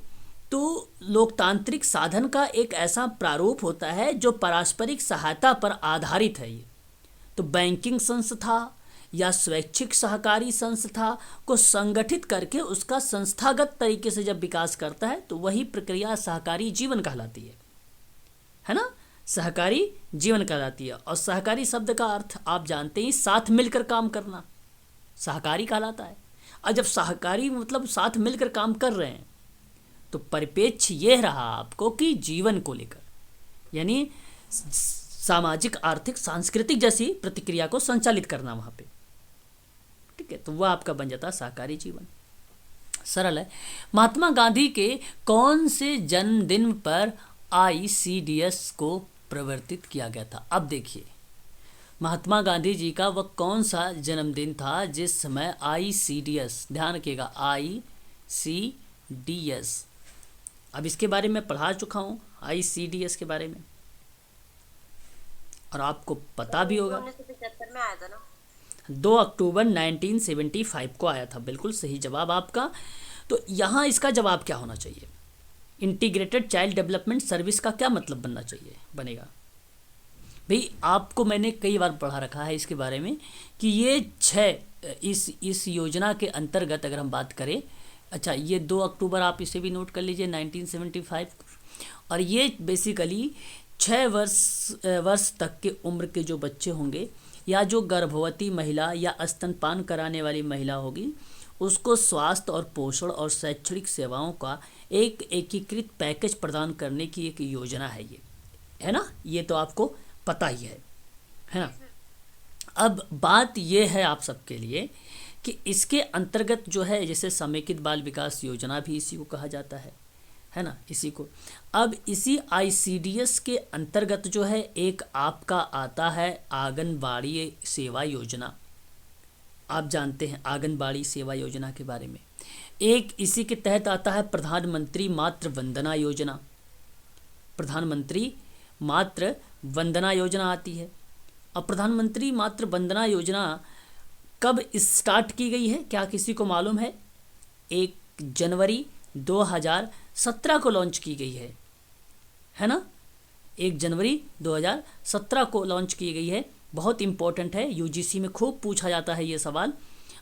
तो लोकतांत्रिक साधन का एक ऐसा प्रारूप होता है जो पारस्परिक सहायता पर आधारित है। ये तो बैंकिंग संस्था या स्वैच्छिक सहकारी संस्था को संगठित करके उसका संस्थागत तरीके से जब विकास करता है तो वही प्रक्रिया सहकारी जीवन कहलाती है ना। सहकारी जीवन कहलाती है। और सहकारी शब्द का अर्थ आप जानते ही साथ मिलकर काम करना सहकारी कहलाता है। और जब सहकारी मतलब साथ मिलकर काम कर रहे हैं तो परिप्रेक्ष्य यह रहा आपको कि जीवन को लेकर यानी सामाजिक आर्थिक सांस्कृतिक जैसी प्रतिक्रिया को संचालित करना वहाँ पे, ठीक है। तो वह आपका बन जाता है सहकारी जीवन। सरल है। महात्मा गांधी के कौन से जन्मदिन पर ICDS को प्रवर्तित किया गया था? अब देखिए महात्मा गांधी जी का वह कौन सा जन्मदिन था जिस समय ICDS, ध्यान रखिएगा ICDS, अब इसके बारे में पढ़ा चुका हूँ ICDS के बारे में और आपको पता भी होगा। 1975 में आया था ना। 2 अक्टूबर 1975 को आया था। बिल्कुल सही जवाब आपका। तो यहाँ इसका जवाब क्या होना चाहिए? इंटीग्रेटेड चाइल्ड डेवलपमेंट सर्विस का क्या मतलब बनना चाहिए? बनेगा भाई, आपको मैंने कई बार पढ़ा रखा है इसके बारे में कि ये 6 इस योजना के अंतर्गत अगर हम बात करें अच्छा, ये 2 अक्टूबर आप इसे भी नोट कर लीजिए 1975। और ये बेसिकली 6 वर्ष तक के उम्र के जो बच्चे होंगे या जो गर्भवती महिला या स्तनपान कराने वाली महिला होगी, उसको स्वास्थ्य और पोषण और शैक्षणिक सेवाओं का एक एकीकृत पैकेज प्रदान करने की एक योजना है ये, है ना। ये तो आपको पता ही है ना। अब बात ये है आप सबके लिए कि इसके अंतर्गत जो है, जैसे समेकित बाल विकास योजना भी इसी को कहा जाता है ना, इसी को। अब इसी ICDS के अंतर्गत जो है एक आपका आता है आंगनबाड़ी सेवा योजना। आप जानते हैं आंगनबाड़ी सेवा योजना के बारे में। एक इसी के तहत आता है प्रधानमंत्री मातृ वंदना योजना। प्रधानमंत्री मातृ वंदना योजना आती है। अब प्रधानमंत्री मातृ वंदना योजना कब स्टार्ट की गई है, क्या किसी को मालूम है? 1 जनवरी 2017 को लॉन्च की गई है ना। 1 जनवरी 2017 को लॉन्च की गई है। बहुत इम्पोर्टेंट है, UGC में खूब पूछा जाता है ये सवाल।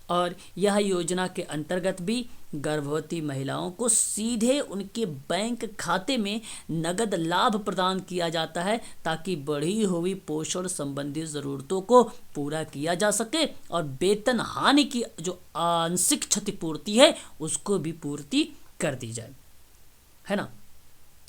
और यह योजना के अंतर्गत भी गर्भवती महिलाओं को सीधे उनके बैंक खाते में नगद लाभ प्रदान किया जाता है, ताकि बढ़ी हुई पोषण संबंधी ज़रूरतों को पूरा किया जा सके और वेतन हानि की जो आंशिक क्षतिपूर्ति है उसको भी पूर्ति कर दी जाए, है ना।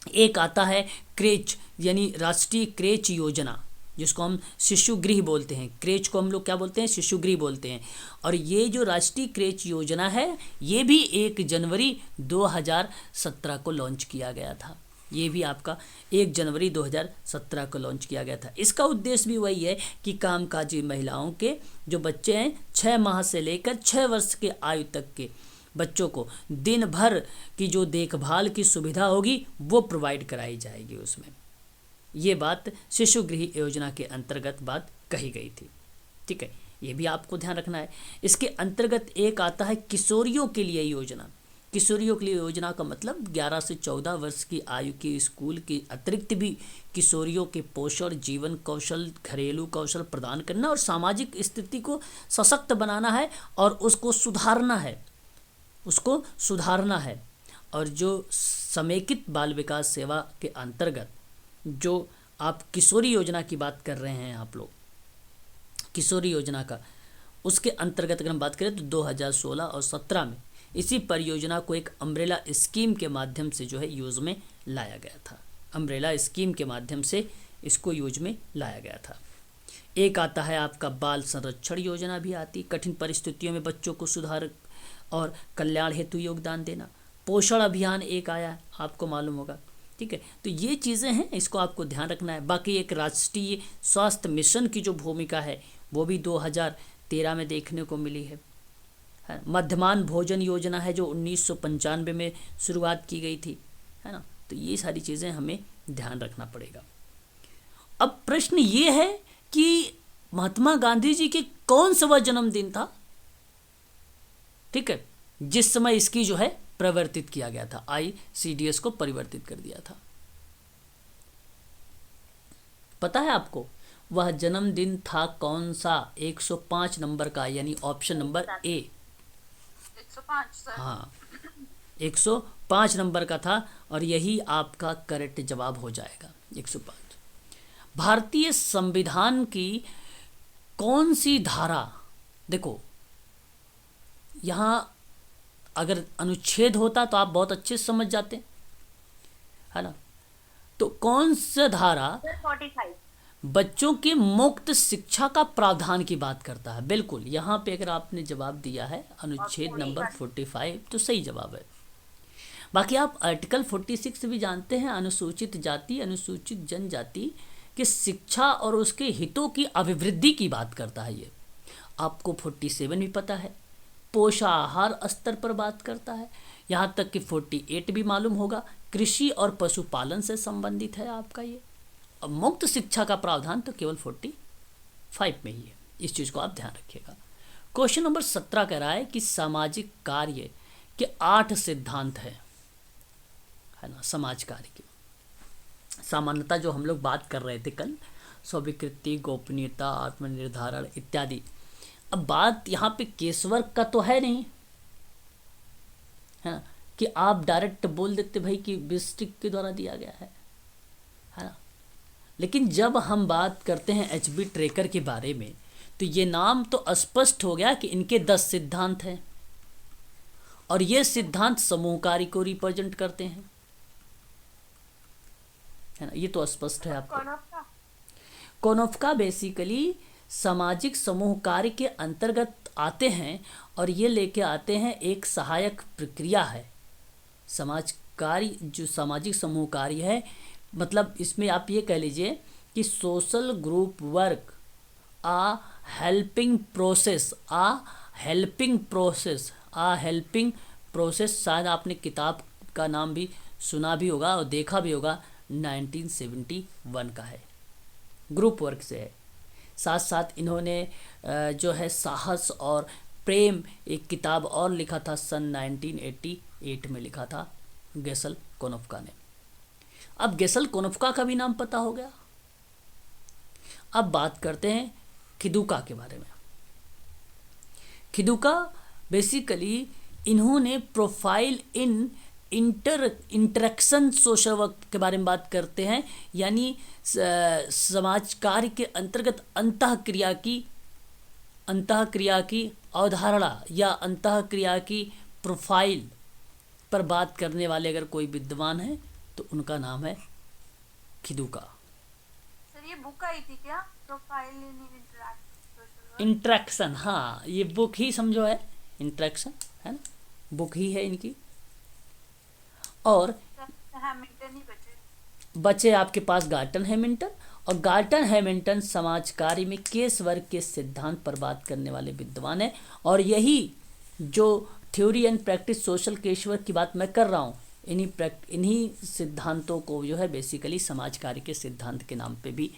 एक आता है क्रेच, यानी राष्ट्रीय क्रेच योजना, जिसको हम शिशु गृह बोलते हैं। क्रेच को हम लोग क्या बोलते हैं? शिशु गृह बोलते हैं। और ये जो राष्ट्रीय क्रेच योजना है ये भी 1 जनवरी 2017 को लॉन्च किया गया था। ये भी आपका 1 जनवरी 2017 को लॉन्च किया गया था। इसका उद्देश्य भी वही है कि कामकाजी महिलाओं के जो बच्चे हैं 6 माह से लेकर 6 वर्ष के आयु तक के बच्चों को दिन भर की जो देखभाल की सुविधा होगी वो प्रोवाइड कराई जाएगी उसमें। ये बात शिशु गृह योजना के अंतर्गत बात कही गई थी, ठीक है। ये भी आपको ध्यान रखना है। इसके अंतर्गत एक आता है किशोरियों के लिए योजना। किशोरियों के लिए योजना का मतलब 11 से 14 वर्ष की आयु के स्कूल के अतिरिक्त भी किशोरियों के पोषण, जीवन कौशल, घरेलू कौशल प्रदान करना और सामाजिक स्थिति को सशक्त बनाना है और उसको सुधारना है। और जो समेकित बाल विकास सेवा के अंतर्गत जो आप किशोरी योजना की बात कर रहे हैं आप लोग, किशोरी योजना का, उसके अंतर्गत अगर हम बात करें तो 2016 और 17 में इसी परियोजना को एक अम्ब्रेला स्कीम के माध्यम से जो है यूज में लाया गया था। अम्ब्रेला स्कीम के माध्यम से इसको यूज में लाया गया था। एक आता है आपका बाल संरक्षण योजना भी आती, कठिन परिस्थितियों में बच्चों को सुधार और कल्याण हेतु योगदान देना। पोषण अभियान एक आया है, आपको मालूम होगा, ठीक है। तो ये चीज़ें हैं, इसको आपको ध्यान रखना है। बाकी एक राष्ट्रीय स्वास्थ्य मिशन की जो भूमिका है वो भी 2013 में देखने को मिली है। मध्यमान भोजन योजना है जो 1995 में शुरुआत की गई थी, है ना। तो ये सारी चीज़ें हमें ध्यान रखना पड़ेगा। अब प्रश्न ये है कि महात्मा गांधी जी के कौन सा वह जन्मदिन था, ठीक है, जिस समय इसकी जो है परिवर्तित किया गया था, ICDS को परिवर्तित कर दिया था। पता है आपको वह जन्मदिन था कौन सा? 105 नंबर का, यानी ऑप्शन नंबर A। 105 सर। हाँ, 105 नंबर का था और यही आपका करेक्ट जवाब हो जाएगा, 105। भारतीय संविधान की कौन सी धारा, देखो यहाँ अगर अनुच्छेद होता तो आप बहुत अच्छे से समझ जाते, है ना। तो कौन सा धारा 45 बच्चों के मुक्त शिक्षा का प्रावधान की बात करता है? बिल्कुल, यहाँ पे अगर आपने जवाब दिया है अनुच्छेद नंबर 45 तो सही जवाब है। बाकी आप आर्टिकल 46 भी जानते हैं, अनुसूचित जाति अनुसूचित जनजाति की शिक्षा और उसके हितों की अभिवृद्धि की बात करता है ये। आपको 47 भी पता है, पोषाहार स्तर पर बात करता है। यहाँ तक कि 48 भी मालूम होगा, कृषि और पशुपालन से संबंधित है आपका ये। अब मुक्त शिक्षा का प्रावधान तो केवल 45 में ही है, इस चीज़ को आप ध्यान रखिएगा। क्वेश्चन नंबर 17 कह रहा है कि सामाजिक कार्य के 8 सिद्धांत है ना, समाज कार्य के। सामान्यता जो हम लोग बात कर रहे थे कल, स्वीकृति, गोपनीयता, आत्मनिर्धारण इत्यादि। अब बात यहाँ पे केसवर्ग का तो है नहीं, है ना, कि आप डायरेक्ट बोल देते भाई कि बिस्टिक के द्वारा दिया गया है ना। लेकिन जब हम बात करते हैं एचबी ट्रेकर के बारे में, तो ये नाम तो स्पष्ट हो गया कि इनके 10 सिद्धांत हैं और ये सिद्धांत समूह कार्य को रिप्रेजेंट करते हैं, है ना, ये तो स्पष्ट है आपको। कोनोफ्का बेसिकली सामाजिक समूह कार्य के अंतर्गत आते हैं और ये लेके आते हैं एक सहायक प्रक्रिया है। समाज कार्य जो सामाजिक समूह कार्य है, मतलब इसमें आप ये कह लीजिए कि सोशल ग्रुप वर्क आ हेल्पिंग प्रोसेस शायद आपने किताब का नाम भी सुना भी होगा और देखा भी होगा, 1971 का है, ग्रुप वर्क से है। साथ साथ इन्होंने जो है साहस और प्रेम एक किताब और लिखा था, सन 1988 में लिखा था गेसल कोनोफ्का ने। अब गेसल कोनोफ्का का भी नाम पता हो गया। अब बात करते हैं खिदुका के बारे में। खिदुका बेसिकली इन्होंने profile in interaction social work के बारे में बात करते हैं, यानी समाज कार्य के अंतर्गत अंतःक्रिया की अवधारणा या अंतःक्रिया की प्रोफाइल पर बात करने वाले अगर कोई विद्वान है तो उनका नाम है खिदुका। सर ये बुक आई थी क्या, प्रोफाइल इन इंटरेक्शन? हाँ, ये बुक ही समझो है, इंटरेक्शन है ना, बुक ही है इनकी। और हैमिल्टन ही बचे आपके पास गार्टन हैमिल्टन, और गार्टन हैमिल्टन समाज कार्य में केस वर्क के सिद्धांत पर बात करने वाले विद्वान है। और यही जो theory and practice social case work की बात मैं कर रहा हूँ, इन्हीं सिद्धांतों को जो है बेसिकली समाज कार्य के सिद्धांत के नाम पे भी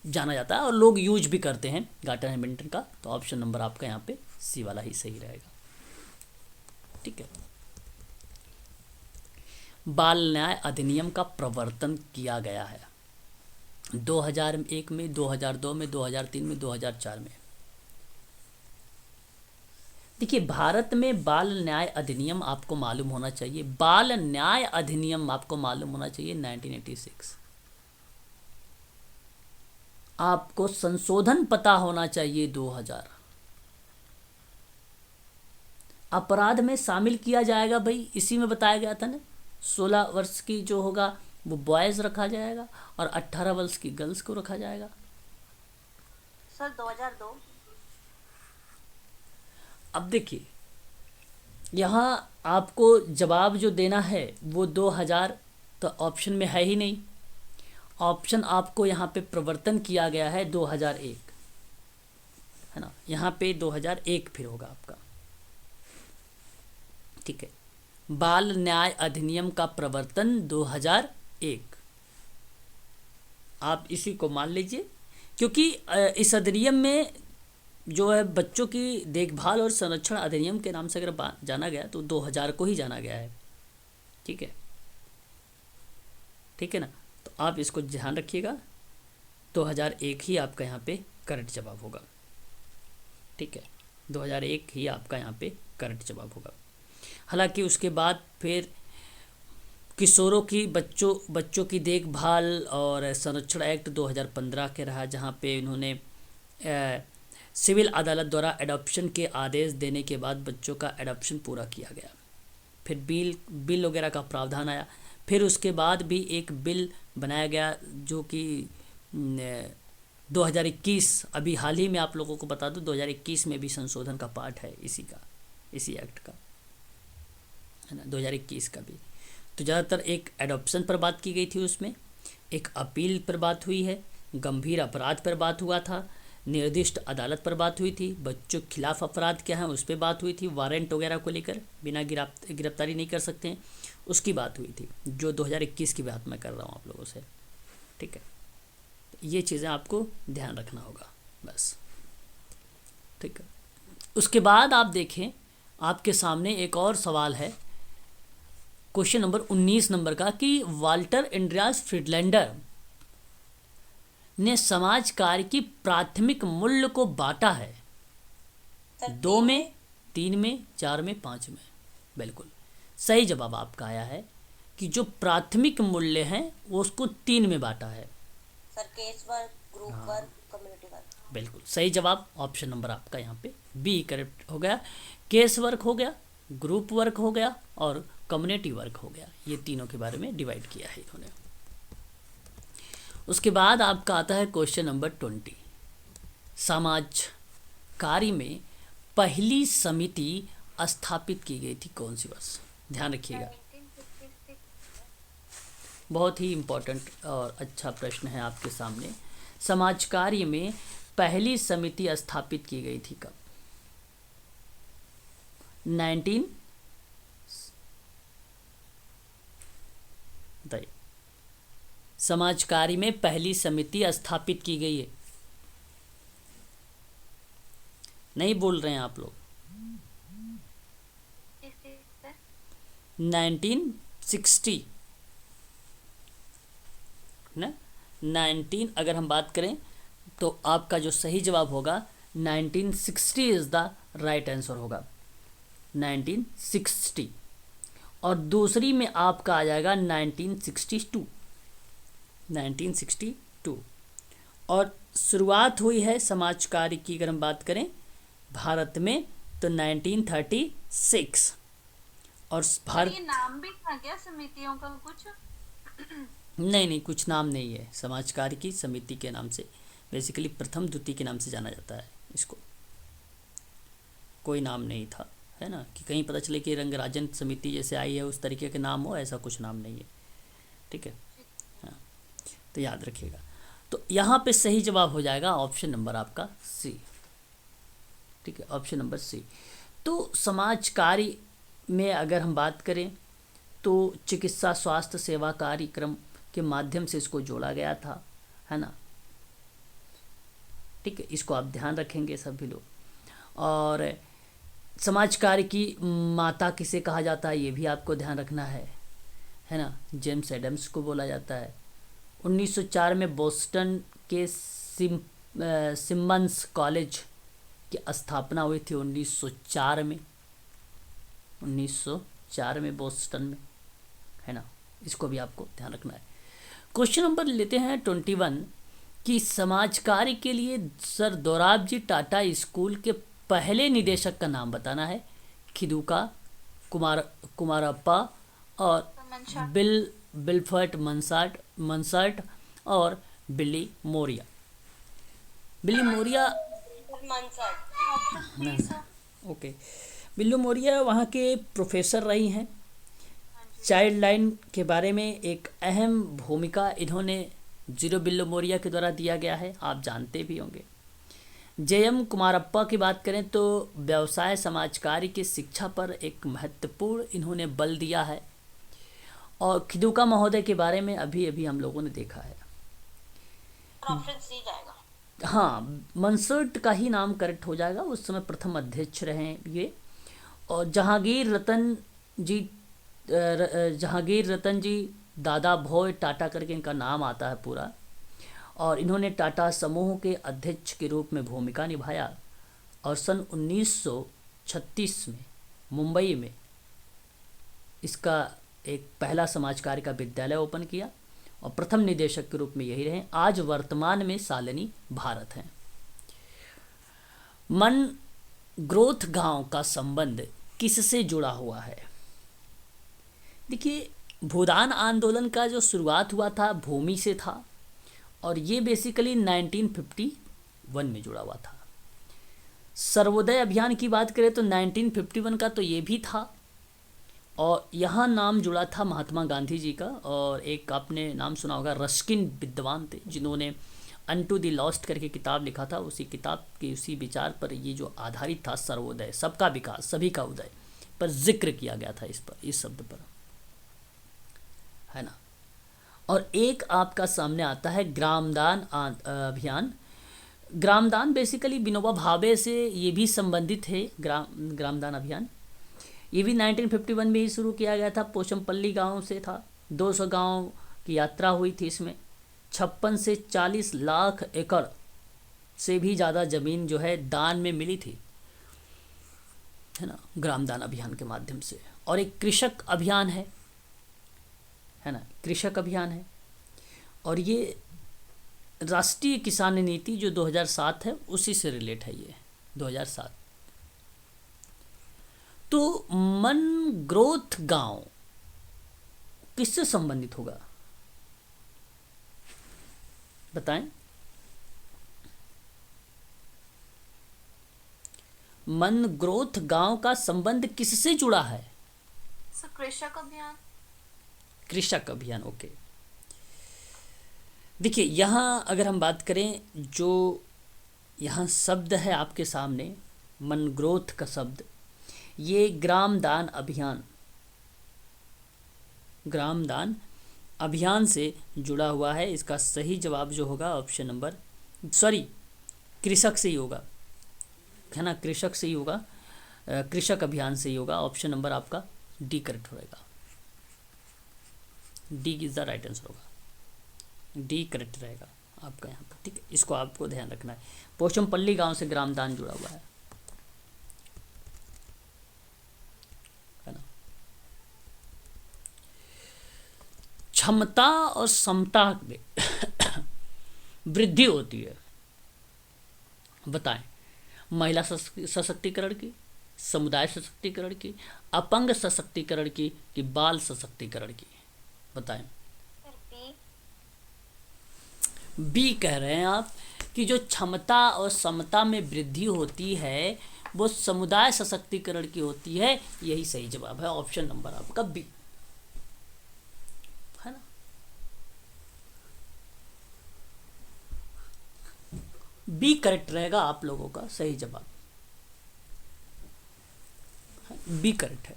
जाना जाता है और लोग यूज भी करते हैं गार्टन हैमिल्टन का। तो ऑप्शन नंबर आपका यहाँ पे सी वाला ही सही रहेगा। ठीक है। बाल न्याय अधिनियम का प्रवर्तन किया गया है 2001 में, 2002 में, 2003 में, 2004 में। देखिए, भारत में बाल न्याय अधिनियम आपको मालूम होना चाहिए, बाल न्याय अधिनियम आपको मालूम होना चाहिए 1986। आपको संशोधन पता होना चाहिए 2000। अपराध में शामिल किया जाएगा भाई, इसी में बताया गया था ना, 16 वर्ष की जो होगा वो बॉयज़ रखा जाएगा और 18 वर्ष की गर्ल्स को रखा जाएगा। सर 2002। अब देखिए, यहाँ आपको जवाब जो देना है वो 2000 तो ऑप्शन में है ही नहीं। ऑप्शन आपको यहाँ पे प्रवर्तन किया गया है 2001, है ना, यहाँ पे 2001 फिर होगा आपका। ठीक है, बाल न्याय अधिनियम का प्रवर्तन 2001, आप इसी को मान लीजिए, क्योंकि इस अधिनियम में जो है बच्चों की देखभाल और संरक्षण अधिनियम के नाम से अगर जाना गया तो 2000 को ही जाना गया है। ठीक है, ठीक है ना, तो आप इसको ध्यान रखिएगा, 2001 ही आपका यहाँ पे करेक्ट जवाब होगा। ठीक है, 2001 ही आपका यहाँ पे करेक्ट जवाब होगा। हालांकि उसके बाद फिर किशोरों की बच्चों की देखभाल और संरक्षण एक्ट 2015 के रहा, जहाँ पे इन्होंने सिविल अदालत द्वारा एडॉप्शन के आदेश देने के बाद बच्चों का एडॉप्शन पूरा किया गया। फिर बिल वगैरह का प्रावधान आया। फिर उसके बाद भी एक बिल बनाया गया जो कि 2021, अभी हाल ही में आप लोगों को बता दूं, 2021 में भी संशोधन का पार्ट है इसी एक्ट का, है ना, 2021 का भी। तो ज़्यादातर एक एडॉप्शन पर बात की गई थी, उसमें एक अपील पर बात हुई है, गंभीर अपराध पर बात हुआ था, निर्दिष्ट अदालत पर बात हुई थी, बच्चों के खिलाफ अपराध क्या है उस पर बात हुई थी, वारंट वगैरह को लेकर बिना गिरफ्तारी नहीं कर सकते हैं, उसकी बात हुई थी, जो 2021 की बात मैं कर रहा हूँ आप लोगों से। ठीक है, ये चीज़ें आपको ध्यान रखना होगा बस। ठीक है, उसके बाद आप देखें, आपके सामने एक और सवाल है, क्वेश्चन नंबर 19 नंबर का, कि वाल्टर एंड्रियास फ्रीडलैंडर ने समाज कार्य की प्राथमिक मूल्य को बांटा है 2 में, 3 में, 4 में, 5 में। बिल्कुल सही जवाब आपका आया है कि जो प्राथमिक मूल्य हैं वो उसको 3 में बांटा है। Sir case work, group work, community work. बिल्कुल सही जवाब ऑप्शन नंबर आपका यहाँ पे बी करेक्ट हो गया। केस वर्क हो गया, ग्रुप वर्क हो गया और कम्युनिटी वर्क हो गया, ये तीनों के बारे में डिवाइड किया है इन्होंने। उसके बाद आपका आता है क्वेश्चन नंबर 20। समाज कार्य में पहली समिति स्थापित की गई थी कौन सी वर्ष? ध्यान रखिएगा, 1956 बहुत ही इम्पोर्टेंट और अच्छा प्रश्न है आपके सामने। समाज कार्य में पहली समिति स्थापित की गई थी कब? 19 बताइए। समाज कार्य में पहली समिति स्थापित की गई है, नहीं बोल रहे हैं आप लोग। 1960 ना, 19 अगर हम बात करें तो आपका जो सही जवाब होगा 1960 इज द राइट आंसर होगा, 1960। और दूसरी में आपका आ जाएगा 1962, 1962। और शुरुआत हुई है समाज कार्य की अगर हम बात करें भारत में तो 1936। और भारत, ये नाम भी था क्या समितियों का कुछ? नहीं कुछ नाम नहीं है, समाज कार्य की समिति के नाम से, बेसिकली प्रथम द्वितीय के नाम से जाना जाता है इसको, कोई नाम नहीं था, है ना, कि कहीं पता चले कि रंगराजन समिति जैसे आई है उस तरीके के नाम हो, ऐसा कुछ नाम नहीं है, ठीक है। हाँ, तो याद रखिएगा। तो यहाँ पे सही जवाब हो जाएगा ऑप्शन नंबर आपका सी, ठीक है, ऑप्शन नंबर सी। तो समाज कार्य में अगर हम बात करें तो चिकित्सा स्वास्थ्य सेवा कार्यक्रम के माध्यम से इसको जोड़ा गया था, है ना, ठीक है, इसको आप ध्यान रखेंगे सभी लोग। और समाज कार्य की माता किसे कहा जाता है ये भी आपको ध्यान रखना है ना, जेम्स एडम्स को बोला जाता है। 1904 में बोस्टन के सिमंस कॉलेज की स्थापना हुई थी 1904 में, 1904 में बोस्टन में, है ना, इसको भी आपको ध्यान रखना है। क्वेश्चन नंबर लेते हैं 21 कि समाज कार्य के लिए सर दोराबजी टाटा स्कूल के पहले निदेशक का नाम बताना है। खिदुका कुमारप्पा और मंशा। बिलफर्ट मंसर्ट और बिली मोरिया। बिली मोरिया, मानसर। ओके, बिल्लू मोरिया वहाँ के प्रोफेसर रही हैं। चाइल्ड लाइन के बारे में एक अहम भूमिका इन्होंने जीरो बिल्लू मोरिया के द्वारा दिया गया है, आप जानते भी होंगे। जे.एम. कुमारप्पा की बात करें तो व्यवसाय समाज कार्य की शिक्षा पर एक महत्वपूर्ण इन्होंने बल दिया है। और खिदुका महोदय के बारे में अभी अभी हम लोगों ने देखा है। ऑप्शन सी जाएगा। हाँ, मंसर्ट का ही नाम करेक्ट हो जाएगा, उस समय प्रथम अध्यक्ष रहे ये। और जहांगीर रतन जी दादा भोय टाटा करके इनका नाम आता है पूरा। और इन्होंने टाटा समूह के अध्यक्ष के रूप में भूमिका निभाया। और सन 1936 में मुंबई में इसका एक पहला समाज कार्य का विद्यालय ओपन किया और प्रथम निदेशक के रूप में यही रहे। आज वर्तमान में सालनी भारत हैं। मन ग्रोथ गांव का संबंध किससे जुड़ा हुआ है? देखिए, भूदान आंदोलन का जो शुरुआत हुआ था भूमि से था और ये बेसिकली 1951 में जुड़ा हुआ था। सर्वोदय अभियान की बात करें तो 1951 का तो ये भी था। और यहाँ नाम जुड़ा था महात्मा गांधी जी का। और एक आपने नाम सुना होगा, रस्किन विद्वान थे जिन्होंने अनटू द लॉस्ट करके किताब लिखा था। उसी किताब के उसी विचार पर ये जो आधारित था, सर्वोदय, सबका विकास, सभी का उदय पर जिक्र किया गया था, इस शब्द पर, है ना। और एक आपका सामने आता है ग्रामदान अभियान। ग्रामदान बेसिकली विनोबा भावे से ये भी संबंधित है। ग्रामदान अभियान ये भी 1951 में ही शुरू किया गया था। पोचमपल्ली गांव से था। 200 गांव की यात्रा हुई थी इसमें। 56 से 40 लाख एकड़ से भी ज़्यादा ज़मीन जो है दान में मिली थी, है ना, ग्रामदान अभियान के माध्यम से। और एक कृषक अभियान है ना, कृषक अभियान है। और ये राष्ट्रीय किसान नीति जो 2007 है उसी से रिलेट है ये 2007। तो मन ग्रोथ गांव किससे संबंधित होगा बताएं? मन ग्रोथ गांव का संबंध किससे जुड़ा है? सर कृषक अभियान। कृषक अभियान, ओके। देखिए यहाँ अगर हम बात करें, जो यहाँ शब्द है आपके सामने मन ग्रोथ का शब्द, ये ग्राम दान अभियान, ग्राम दान अभियान से जुड़ा हुआ है। इसका सही जवाब जो होगा ऑप्शन नंबर, सॉरी कृषक से ही होगा, है ना, कृषक से ही होगा, कृषक अभियान से ही होगा। ऑप्शन नंबर आपका डी करेक्ट रहेगा। D is the right answer होगा, डी करेक्ट रहेगा आपका यहाँ पर, ठीक है। इसको आपको ध्यान रखना है। पोचमपल्ली गांव से ग्राम दान जुड़ा हुआ है ना। क्षमता और समता में वृद्धि होती है, बताएं। महिला सशक्तिकरण की, समुदाय सशक्तिकरण की, अपंग सशक्तिकरण की कि बाल सशक्तिकरण की, बताएं। बी कह रहे हैं आप कि जो क्षमता और समता में वृद्धि होती है वो समुदाय सशक्तिकरण की होती है। यही सही जवाब है, ऑप्शन नंबर आपका बी, है ना। बी करेक्ट रहेगा आप लोगों का सही जवाब, बी करेक्ट है।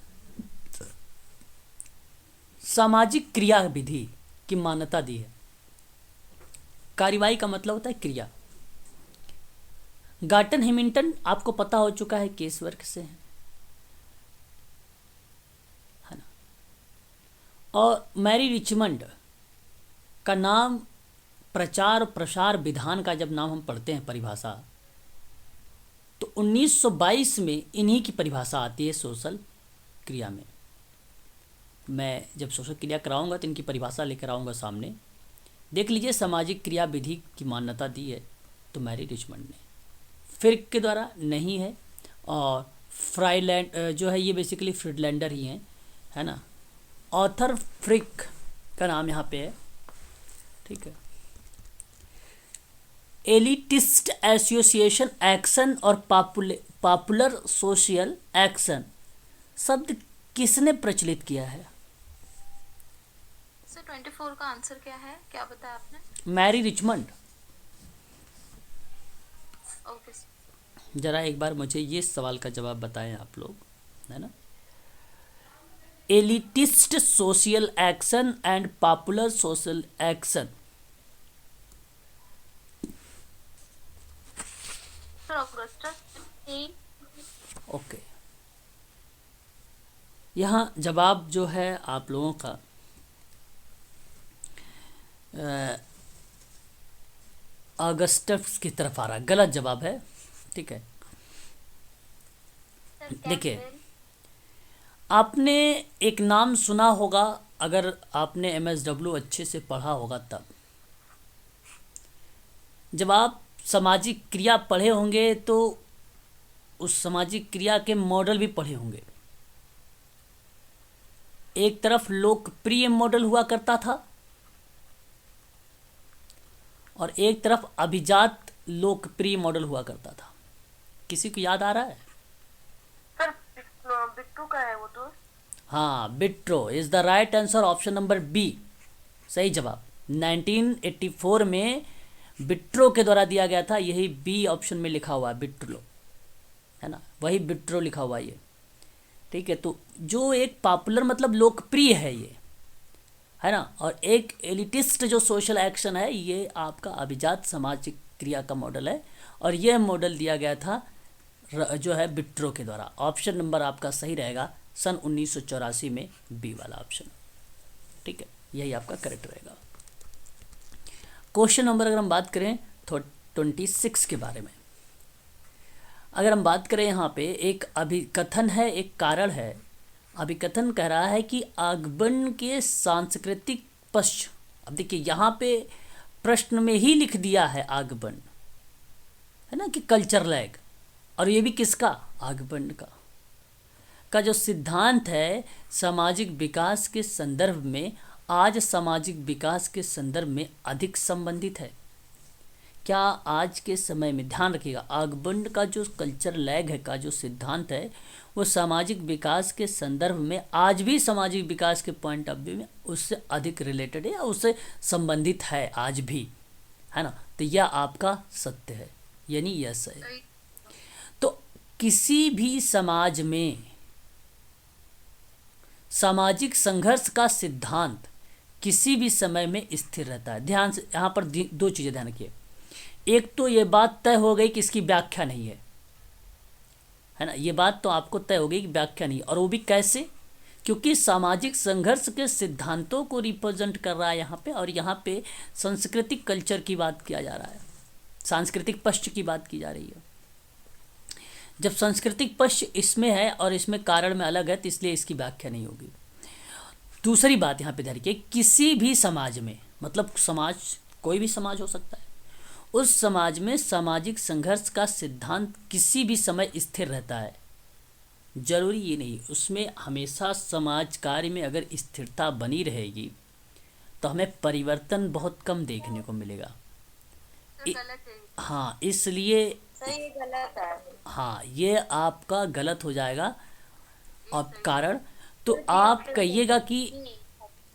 सामाजिक क्रिया विधि की मान्यता दी है। कार्यवाही का मतलब होता है क्रिया। गार्टन हैमिल्टन आपको पता हो चुका है केस वर्क से है ना। और मैरी रिचमंड का नाम प्रचार प्रसार विधान का जब नाम हम पढ़ते हैं परिभाषा, तो 1922 में इन्हीं की परिभाषा आती है सोशल क्रिया में। मैं जब सोशल क्रिया कराऊंगा तो इनकी परिभाषा लेकर आऊंगा सामने, देख लीजिए। सामाजिक क्रिया विधि की मान्यता दी है तो मैरी रिचमंड ने, फिर के द्वारा नहीं है, और फ्राइलैंड जो है ये बेसिकली फ्रीडलैंडर ही हैं, है ना। ऑथर फ्रिक का नाम यहाँ पे है, ठीक है। एलिटिस्ट एसोसिएशन एक्शन और पॉपुलर सोशल एक्शन शब्द किसने प्रचलित किया है? सर 24 का आंसर क्या है, क्या बताया आपने? Mary Richmond. Okay sir. जरा एक बार मुझे ये सवाल का जवाब बताएं आप लोग, है ना। Elitist social action and popular social action, sir Augustus A. Okay. यहाँ जवाब जो है आप लोगों का अगस्टस की तरफ आ रहा है, गलत जवाब है, ठीक है। देखिए आपने एक नाम सुना होगा, अगर आपने MSW अच्छे से पढ़ा होगा तब, जब आप सामाजिक क्रिया पढ़े होंगे तो उस सामाजिक क्रिया के मॉडल भी पढ़े होंगे। एक तरफ लोकप्रिय मॉडल हुआ करता था और एक तरफ अभिजात लोकप्रिय मॉडल हुआ करता था। किसी को याद आ रहा है? सर बिट्टू का है वो तो। हाँ, बिट्रो is the right answer, option number B सही जवाब। 1984 में बिट्रो के द्वारा दिया गया था, यही बी ऑप्शन में लिखा हुआ है, बिट्रो, है ना, वही बिट्रो लिखा हुआ है ये, ठीक है। तो जो एक पॉपुलर मतलब लोकप्रिय है ये, है ना, और एक एलिटिस्ट जो सोशल एक्शन है ये आपका अभिजात सामाजिक क्रिया का मॉडल है, और यह मॉडल दिया गया था जो है बिट्रो के द्वारा। ऑप्शन नंबर आपका सही रहेगा सन 1984 में, बी वाला ऑप्शन, ठीक है, यही आपका करेक्ट रहेगा। क्वेश्चन नंबर अगर हम बात करें तो 26 के बारे में, अगर हम बात करें यहाँ पे एक अभिकथन है, एक कारण है, अभिकथन कह रहा है कि आगमन के सांस्कृतिक पश्च, अब देखिए यहाँ पे प्रश्न में ही लिख दिया है आगमन, है ना, कि कल्चर लैग, और ये भी किसका, आगमन का जो सिद्धांत है सामाजिक विकास के संदर्भ में, आज सामाजिक विकास के संदर्भ में अधिक संबंधित है। क्या आज के समय में, ध्यान रखिएगा, आगमन का जो कल्चर लैग है का जो सिद्धांत है वो सामाजिक विकास के संदर्भ में आज भी सामाजिक विकास के पॉइंट ऑफ व्यू में उससे अधिक रिलेटेड है या उससे संबंधित है आज भी, है ना। तो यह आपका सत्य है, यानी यस है। तो किसी भी समाज में सामाजिक संघर्ष का सिद्धांत किसी भी समय में स्थिर रहता है। ध्यान से यहाँ पर दो चीज़ें ध्यान रखिए। एक तो ये बात तय हो गई कि इसकी व्याख्या नहीं है ना, ये बात तो आपको तय हो गई कि व्याख्या नहीं, और वो भी कैसे, क्योंकि सामाजिक संघर्ष के सिद्धांतों को रिप्रेजेंट कर रहा है यहाँ पे, और यहाँ पे सांस्कृतिक कल्चर की बात किया जा रहा है, सांस्कृतिक पक्ष की बात की जा रही है। जब सांस्कृतिक पक्ष इसमें है और इसमें कारण में अलग है, तो इसलिए इसकी व्याख्या नहीं होगी। दूसरी बात यहाँ पे ध्यान रखिए, किसी भी समाज में, मतलब समाज कोई भी समाज हो सकता है, उस समाज में सामाजिक संघर्ष का सिद्धांत किसी भी समय स्थिर रहता है। जरूरी ये नहीं, उसमें हमेशा समाज कार्य में अगर स्थिरता बनी रहेगी तो हमें परिवर्तन बहुत कम देखने को मिलेगा। हाँ, इसलिए सही गलत है। हाँ, ये आपका गलत हो जाएगा। और कारण तो आप कहिएगा कि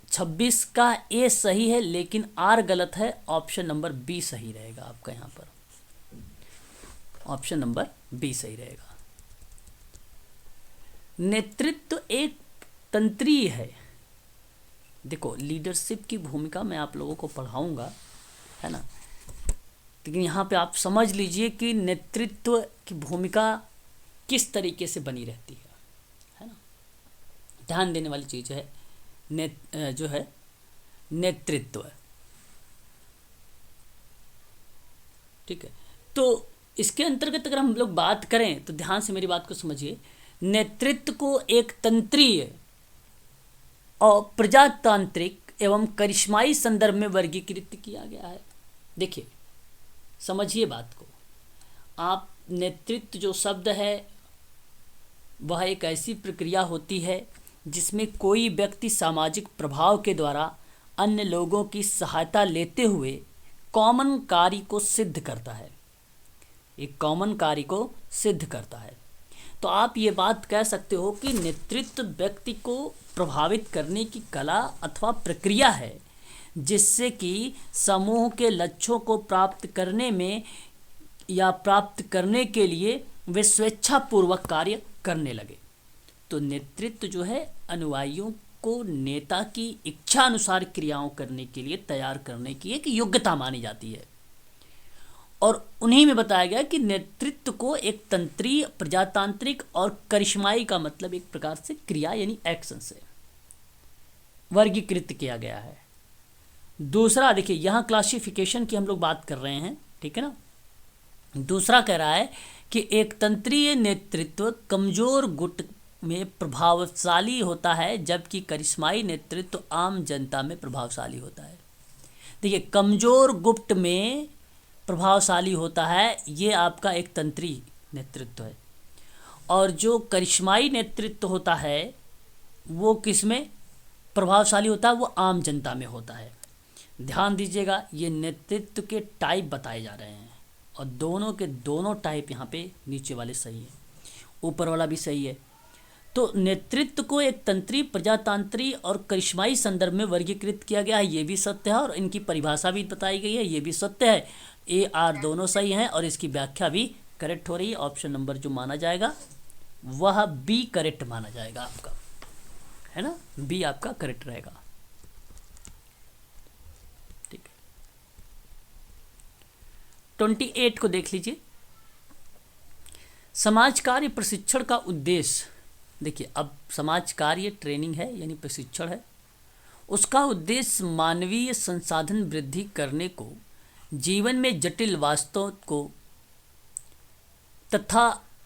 26 का ए सही है लेकिन आर गलत है, ऑप्शन नंबर बी सही रहेगा आपका। यहाँ पर ऑप्शन नंबर बी सही रहेगा। नेतृत्व एक तंत्रीय है। देखो, लीडरशिप की भूमिका मैं आप लोगों को पढ़ाऊंगा, है ना, लेकिन यहाँ पे आप समझ लीजिए कि नेतृत्व की भूमिका किस तरीके से बनी रहती है ना। ध्यान देने वाली चीज़ है जो है नेतृत्व, ठीक है। तो इसके अंतर्गत अगर हम लोग बात करें तो ध्यान से मेरी बात को समझिए। नेतृत्व को एक तंत्रीय और प्रजातांत्रिक एवं करिश्माई संदर्भ में वर्गीकृत किया गया है। देखिए, समझिए बात को आप। नेतृत्व जो शब्द है वह एक ऐसी प्रक्रिया होती है जिसमें कोई व्यक्ति सामाजिक प्रभाव के द्वारा अन्य लोगों की सहायता लेते हुए कॉमन कार्य को सिद्ध करता है, एक कॉमन कार्य को सिद्ध करता है। तो आप ये बात कह सकते हो कि नेतृत्व व्यक्ति को प्रभावित करने की कला अथवा प्रक्रिया है जिससे कि समूह के लक्ष्यों को प्राप्त करने में या प्राप्त करने के लिए वे स्वेच्छापूर्वक कार्य करने लगे। तो नेतृत्व जो है अनुयायियों को नेता की इच्छा अनुसार क्रियाओं करने के लिए तैयार करने की एक योग्यता मानी जाती है। और उन्हीं में बताया गया कि नेतृत्व को एक तंत्रीय, प्रजातांत्रिक और करिश्माई का मतलब एक प्रकार से क्रिया यानी एक्शन से वर्गीकृत किया गया है। दूसरा देखिए, यहाँ क्लासिफिकेशन की हम लोग बात कर रहे हैं, ठीक है ना। दूसरा कह रहा है कि एक तंत्रीय नेतृत्व कमजोर गुट में प्रभावशाली होता है जबकि करिश्माई नेतृत्व आम जनता में प्रभावशाली होता है। देखिए, कमजोर गुट में प्रभावशाली होता है, ये आपका एक तंत्रीय नेतृत्व है, और जो करिश्माई नेतृत्व होता है वो किस में प्रभावशाली होता है, वो आम जनता में होता है। ध्यान दीजिएगा, ये नेतृत्व के टाइप बताए जा रहे हैं और दोनों के दोनों टाइप यहाँ पे नीचे वाले सही है, ऊपर वाला भी सही है। तो नेतृत्व को एक तंत्रीय, प्रजातांत्रिक और करिश्माई संदर्भ में वर्गीकृत किया गया है, ये भी सत्य है, और इनकी परिभाषा भी बताई गई है, ये भी सत्य है। ए आर दोनों सही हैं और इसकी व्याख्या भी करेक्ट हो रही है। ऑप्शन नंबर जो माना जाएगा वह बी करेक्ट माना जाएगा आपका, है ना, बी आपका करेक्ट रहेगा। ठीक है, 28 को देख लीजिए। समाज कार्य प्रशिक्षण का उद्देश्य। देखिए, अब समाज कार्य ट्रेनिंग है यानी प्रशिक्षण है, उसका उद्देश्य मानवीय संसाधन वृद्धि करने को, जीवन में जटिल वास्तवों को तथा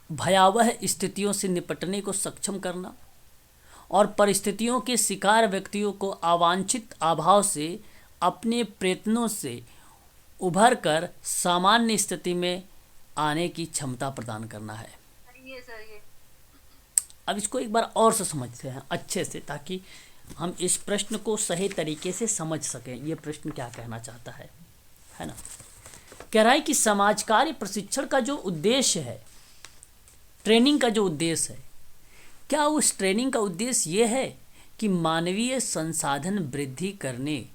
भयावह स्थितियों से निपटने को सक्षम करना और परिस्थितियों के शिकार व्यक्तियों को अवांछित अभाव से अपने प्रयत्नों से उभर कर सामान्य स्थिति में आने की क्षमता प्रदान करना है। सही है सर ये। अब इसको एक बार और से समझते हैं अच्छे से, ताकि हम इस प्रश्न को सही तरीके से समझ सकें ये प्रश्न क्या कहना चाहता है ना। कह रहा है कि समाज कार्य प्रशिक्षण का जो उद्देश्य है, ट्रेनिंग का जो उद्देश्य है, क्या उस ट्रेनिंग का उद्देश्य ये है कि मानवीय संसाधन वृद्धि करने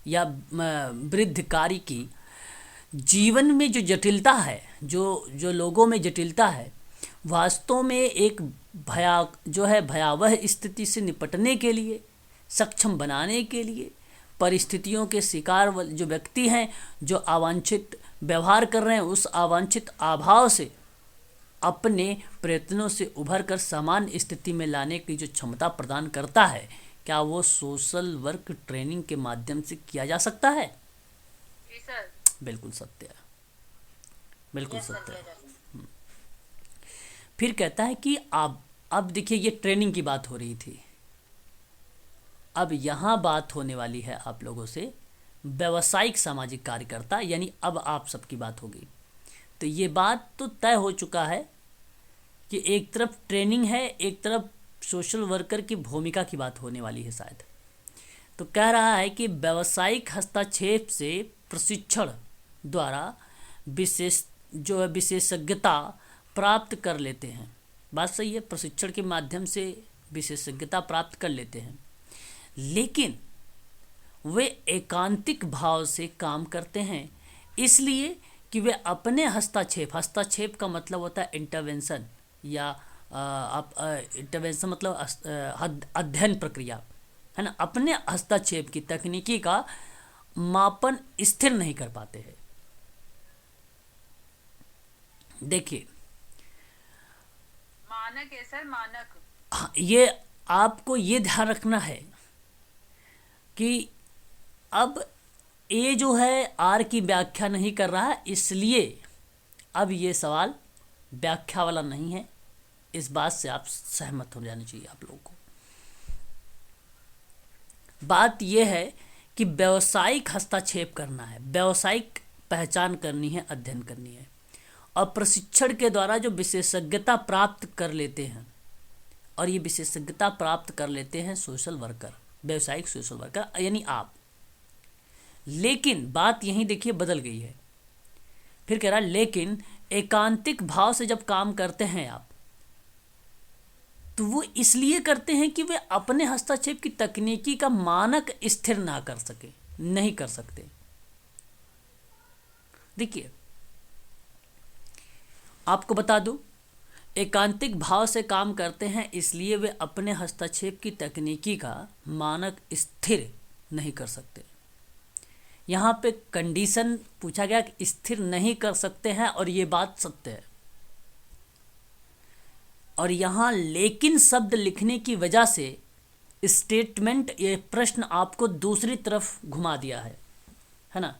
या वृद्धिकारी की जीवन में जो जटिलता है, जो लोगों में जटिलता है, वास्तव में एक भयावह स्थिति से निपटने के लिए, सक्षम बनाने के लिए परिस्थितियों के शिकार जो व्यक्ति हैं, जो अवांछित व्यवहार कर रहे हैं, उस अवांछित अभाव से अपने प्रयत्नों से उभर कर सामान्य स्थिति में लाने की जो क्षमता प्रदान करता है, क्या वो सोशल वर्क ट्रेनिंग के माध्यम से किया जा सकता है? जी सर। बिल्कुल सत्य है, बिल्कुल यस सर, सत्य किया है। जा सकता है। फिर कहता है कि अब देखिए, ये ट्रेनिंग की बात हो रही थी, अब यहाँ बात होने वाली है आप लोगों से व्यावसायिक सामाजिक कार्यकर्ता, यानी अब आप सबकी बात होगी। तो ये बात तो तय हो चुका है कि एक तरफ ट्रेनिंग है, एक तरफ सोशल वर्कर की भूमिका की बात होने वाली है शायद। तो कह रहा है कि व्यावसायिक हस्तक्षेप से प्रशिक्षण द्वारा विशेषज्ञता प्राप्त कर लेते हैं। बात सही है, प्रशिक्षण के माध्यम से विशेषज्ञता प्राप्त कर लेते हैं, लेकिन वे एकांतिक भाव से काम करते हैं, इसलिए कि वे अपने हस्तक्षेप का मतलब होता है इंटरवेंशन, या इंटरवेंशन मतलब अध्ययन प्रक्रिया है ना, अपने हस्तक्षेप की तकनीकी का मापन स्थिर नहीं कर पाते हैं। देखिए, मानक है सर, मानक। ये आपको ये ध्यान रखना है कि अब ए जो है आर की व्याख्या नहीं कर रहा है, इसलिए अब ये सवाल व्याख्या वाला नहीं है। इस बात से आप सहमत हो जानी चाहिए आप लोगों को। बात यह है कि व्यावसायिक हस्तक्षेप करना है, व्यावसायिक पहचान करनी है, अध्ययन करनी है, और प्रशिक्षण के द्वारा जो विशेषज्ञता प्राप्त कर लेते हैं, और ये विशेषज्ञता प्राप्त कर लेते हैं सोशल वर्कर, व्यावसायिक सोशल वर्कर यानी आप। लेकिन बात यहीं देखिए बदल गई है। फिर कह रहा है लेकिन एकांतिक भाव से जब काम करते हैं आप, तो वो इसलिए करते हैं कि वे अपने हस्तक्षेप की तकनीकी का मानक स्थिर नहीं कर सकते। देखिए, आपको बता दूं, एकांतिक भाव से काम करते हैं इसलिए वे अपने हस्तक्षेप की तकनीकी का मानक स्थिर नहीं कर सकते। यहाँ पे कंडीशन पूछा गया कि स्थिर नहीं कर सकते हैं, और ये बात सत्य है। और यहाँ लेकिन शब्द लिखने की वजह से स्टेटमेंट, ये प्रश्न आपको दूसरी तरफ घुमा दिया है ना।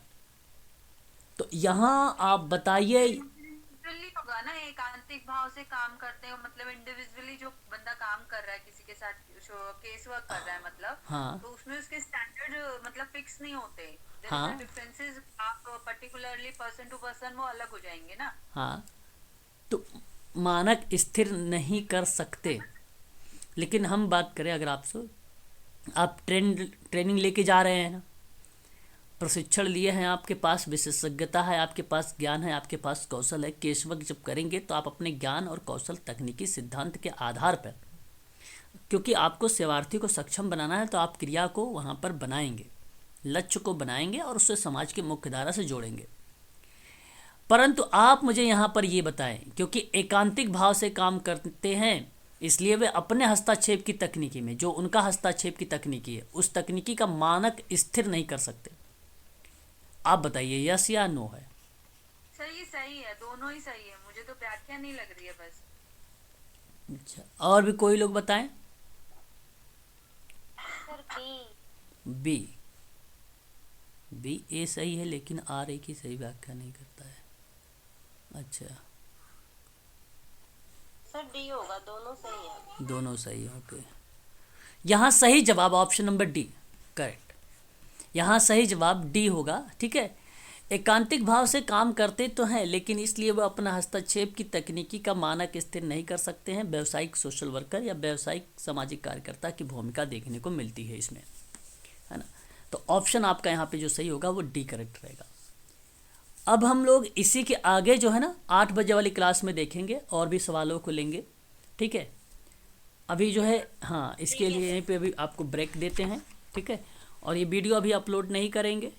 तो यहाँ आप बताइए, इंडिविजुअली होगा ना, एकांतिक भाव से काम करते हो मतलब इंडिविजुअली जो बंदा काम कर रहा है किसी के साथ, केस वर्क कर रहा है मतलब, हाँ तो उसमें उसके स्टैंडर्ड मतलब फिक्स नहीं होते। हाँ। डिफरेंसेस आप पर्टिकुलरली पर्सन टू पर्सन वो अलग हो जाएंगे ना। हाँ, तो मानक स्थिर नहीं कर सकते। लेकिन हम बात करें, अगर आप ट्रेनिंग लेके जा रहे हैं ना, प्रशिक्षण लिए हैं, आपके पास विशेषज्ञता है, आपके पास ज्ञान है, आपके पास कौशल है, केस वर्क जब करेंगे तो आप अपने ज्ञान और कौशल तकनीकी सिद्धांत के आधार पर, क्योंकि आपको सेवार्थी को सक्षम बनाना है, तो आप क्रिया को वहाँ पर बनाएंगे, लक्ष्य को बनाएंगे और उससे समाज के मुख्य धारा से जोड़ेंगे। परंतु आप मुझे यहाँ पर ये बताएं, क्योंकि एकांतिक भाव से काम करते हैं इसलिए वे अपने हस्तक्षेप की तकनीकी में, जो उनका हस्तक्षेप की तकनीकी है, उस तकनीकी का मानक स्थिर नहीं कर सकते। आप बताइए यस या नो है? सही है, दोनों ही सही है, मुझे तो व्याख्या नहीं लग रही है बस। अच्छा, और भी कोई लोग बताएं? सर बी ए सही है, लेकिन आर ए की सही व्याख्या नहीं करता है। अच्छा, सर डी होगा, दोनों सही है। दोनों सही है, ओके। यहाँ सही जवाब ऑप्शन नंबर डी करेक्ट। यहाँ सही जवाब डी होगा। ठीक है, एकांतिक भाव से काम करते तो हैं, लेकिन इसलिए वह अपना हस्तक्षेप की तकनीकी का मानक स्थिर नहीं कर सकते हैं। व्यावसायिक सोशल वर्कर या व्यावसायिक सामाजिक कार्यकर्ता की भूमिका देखने को मिलती है इसमें, है ना। तो ऑप्शन आपका यहाँ पे जो सही होगा वो डी करेक्ट रहेगा। अब हम लोग इसी के आगे जो है ना 8 बजे वाली क्लास में देखेंगे और भी सवालों को लेंगे। ठीक है, अभी जो है हाँ इसके लिए यहीं पे अभी आपको ब्रेक देते हैं। ठीक है, और ये वीडियो अभी अपलोड नहीं करेंगे,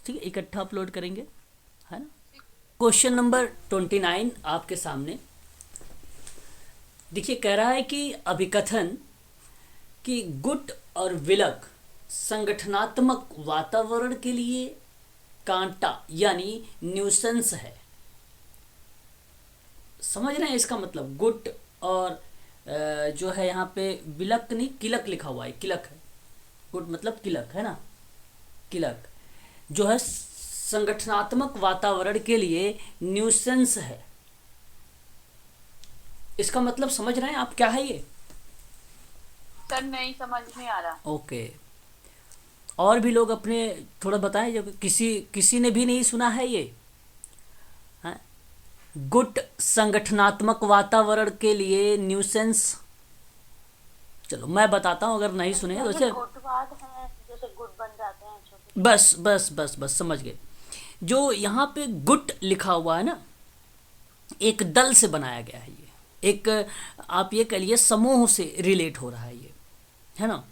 ठीक है, इकट्ठा अपलोड करेंगे, है ना। क्वेश्चन नंबर 29 आपके सामने देखिए, कह रहा है कि अभिकथन कि गुट और विलक संगठनात्मक वातावरण के लिए कांटा यानी न्यूसेंस है। समझ रहे हैं इसका मतलब? गुट और जो है यहाँ पे विलक नहीं, किलक लिखा हुआ है, किलक है। गुट मतलब किलक, है ना। किलक जो है संगठनात्मक वातावरण के लिए न्यूसेंस है। इसका मतलब समझ रहे हैं आप क्या है ये? सर नहीं समझ में आ रहा। ओके, और भी लोग अपने थोड़ा बताएं जो किसी ने भी नहीं सुना है ये। हाँ? गुट संगठनात्मक वातावरण के लिए न्यूसेंस। चलो मैं बताता हूँ, अगर नहीं सुने तो जैसे गुटवाद है, जैसे गुट बन जाते हैं छोटे। बस बस बस बस समझ गए। जो यहाँ पे गुट लिखा हुआ है ना, एक दल से बनाया गया है ये, एक आप ये कह लिए समूह से रिलेट हो रहा है ये, है ना।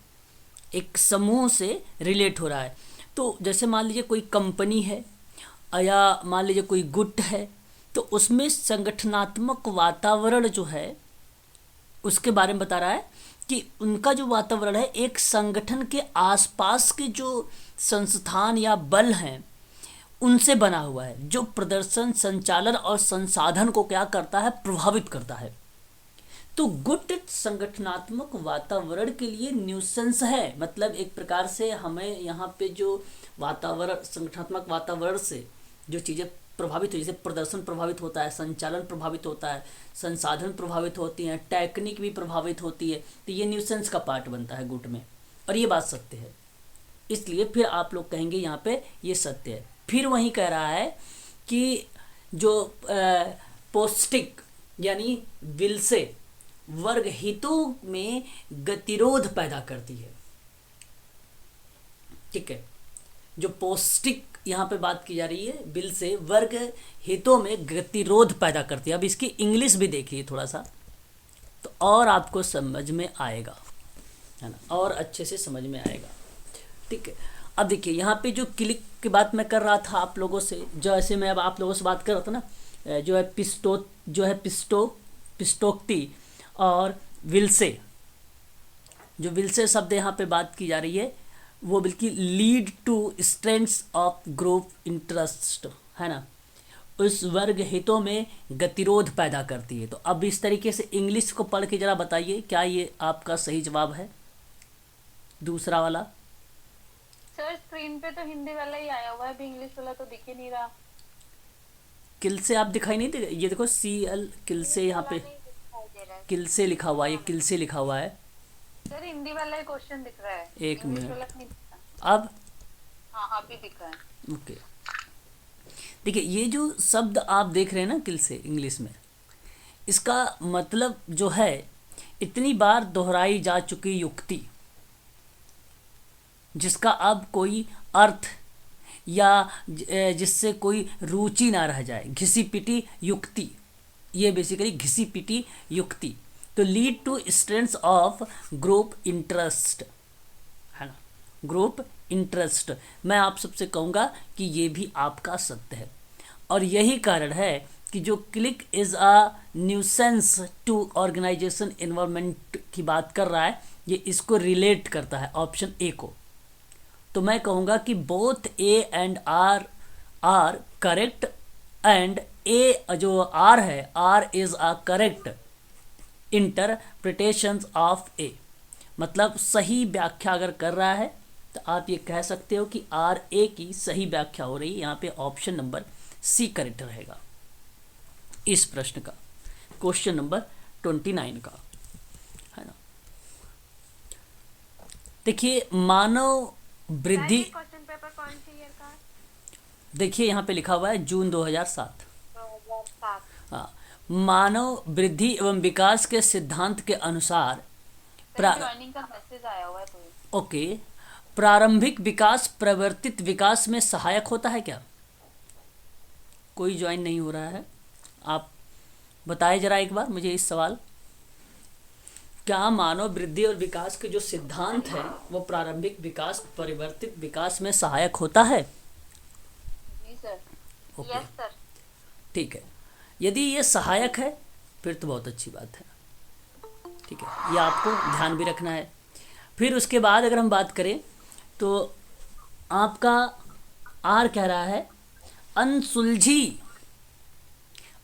एक समूह से रिलेट हो रहा है। तो जैसे मान लीजिए कोई कंपनी है या मान लीजिए कोई गुट है, तो उसमें संगठनात्मक वातावरण जो है उसके बारे में बता रहा है कि उनका जो वातावरण है एक संगठन के आसपास के जो संस्थान या बल हैं उनसे बना हुआ है, जो प्रदर्शन, संचालन और संसाधन को क्या करता है, प्रभावित करता है। तो गुट संगठनात्मक वातावरण के लिए न्यूसेंस है। मतलब एक प्रकार से हमें यहाँ पे जो वातावरण, संगठनात्मक वातावरण से जो चीज़ें प्रभावित हो, जैसे प्रदर्शन प्रभावित होता है, संचालन प्रभावित होता है, संसाधन प्रभावित होती हैं, टेक्निक भी प्रभावित होती है, तो ये न्यूसेंस का पार्ट बनता है गुट में। और ये बात सत्य है, इसलिए फिर आप लोग कहेंगे यहाँ पे ये सत्य है। फिर वहीं कह रहा है कि जो पौष्टिक यानी विल से वर्ग हितों में गतिरोध पैदा करती है। ठीक है, जो पौष्टिक यहाँ पे बात की जा रही है, बिल से वर्ग हितों में गतिरोध पैदा करती है। अब इसकी इंग्लिश भी देखिए थोड़ा सा, तो और आपको समझ में आएगा, है ना, और अच्छे से समझ में आएगा। ठीक है, अब देखिए यहाँ पे जो क्लिक की बात मैं कर रहा था आप लोगों से, जैसे मैं अब आप लोगों से बात कर रहा था ना, जो है पिस्टोक्टी और विल्से, जो विल्से शब्द यहाँ पे बात की जा रही है वो बिल्कुल lead to strengths of group interest, है ना, उस वर्ग हितों में गतिरोध पैदा करती है। तो अब इस तरीके से इंग्लिश को पढ़ के जरा बताइए, क्या ये आपका सही जवाब है दूसरा वाला? सर स्क्रीन पे तो हिंदी वाला ही आया हुआ है, अभी इंग्लिश वाला तो दिख ही नहीं रहा। किल से आप दिखाई नहीं दे, ये देखो CL किल से यहाँ पे किल से लिखा हुआ है, ये किल से लिखा हुआ है। सर हिंदी वाला ही क्वेश्चन दिख रहा है, एक इंग्लिश मिनट, वाला नहीं दिख रहा। अब हाँ अभी दिख रहा है। ओके, देखिए ये जो शब्द आप देख रहे हैं ना किल से इंग्लिश में, इसका मतलब जो है इतनी बार दोहराई जा चुकी युक्ति, जिसका अब कोई अर्थ या जिससे कोई रुचि ना रह जाए, घिसी पिटी युक्ति, ये बेसिकली घिसी पिटी युक्ति। तो lead to strengths of group interest, है ना, ग्रुप इंटरेस्ट। मैं आप सबसे कहूँगा कि ये भी आपका सत्य है, और यही कारण है कि जो clique is a nuisance to organisation environment की बात कर रहा है, ये इसको रिलेट करता है ऑप्शन ए को। तो मैं कहूँगा कि both A and R correct, and A जो आर है, R is a correct interpretations of A. मतलब सही व्याख्या अगर कर रहा है तो आप ये कह सकते हो कि आर ए की सही व्याख्या हो रही है। यहाँ पे ऑप्शन नंबर सी करेक्ट रहेगा इस प्रश्न का, क्वेश्चन नंबर 29 का, है ना। देखिए मानव वृद्धि, क्वेश्चन पेपर कौन सी ईयर का है? देखिए यहाँ पे लिखा हुआ है जून 2007। 2007। हाँ, मानव वृद्धि एवं विकास के सिद्धांत के अनुसार ज्वाइनिंग का मैसेज आया हुआ है कोई। ओके, प्रारंभिक विकास प्रवर्तित विकास में सहायक होता है क्या? कोई ज्वाइन नहीं हो रहा है, आप बताएं जरा एक बार मुझे इस सवाल। क्या मानव वृद्धि और विकास के जो सिद्धांत है वो प्रारंभिक विकास परिवर्तित विकास में सहायक होता है? जी सर। Okay, yes sir. ठीक है, यदि ये सहायक है फिर तो बहुत अच्छी बात है। ठीक है, ये आपको ध्यान भी रखना है। फिर उसके बाद अगर हम बात करें तो आपका आर कह रहा है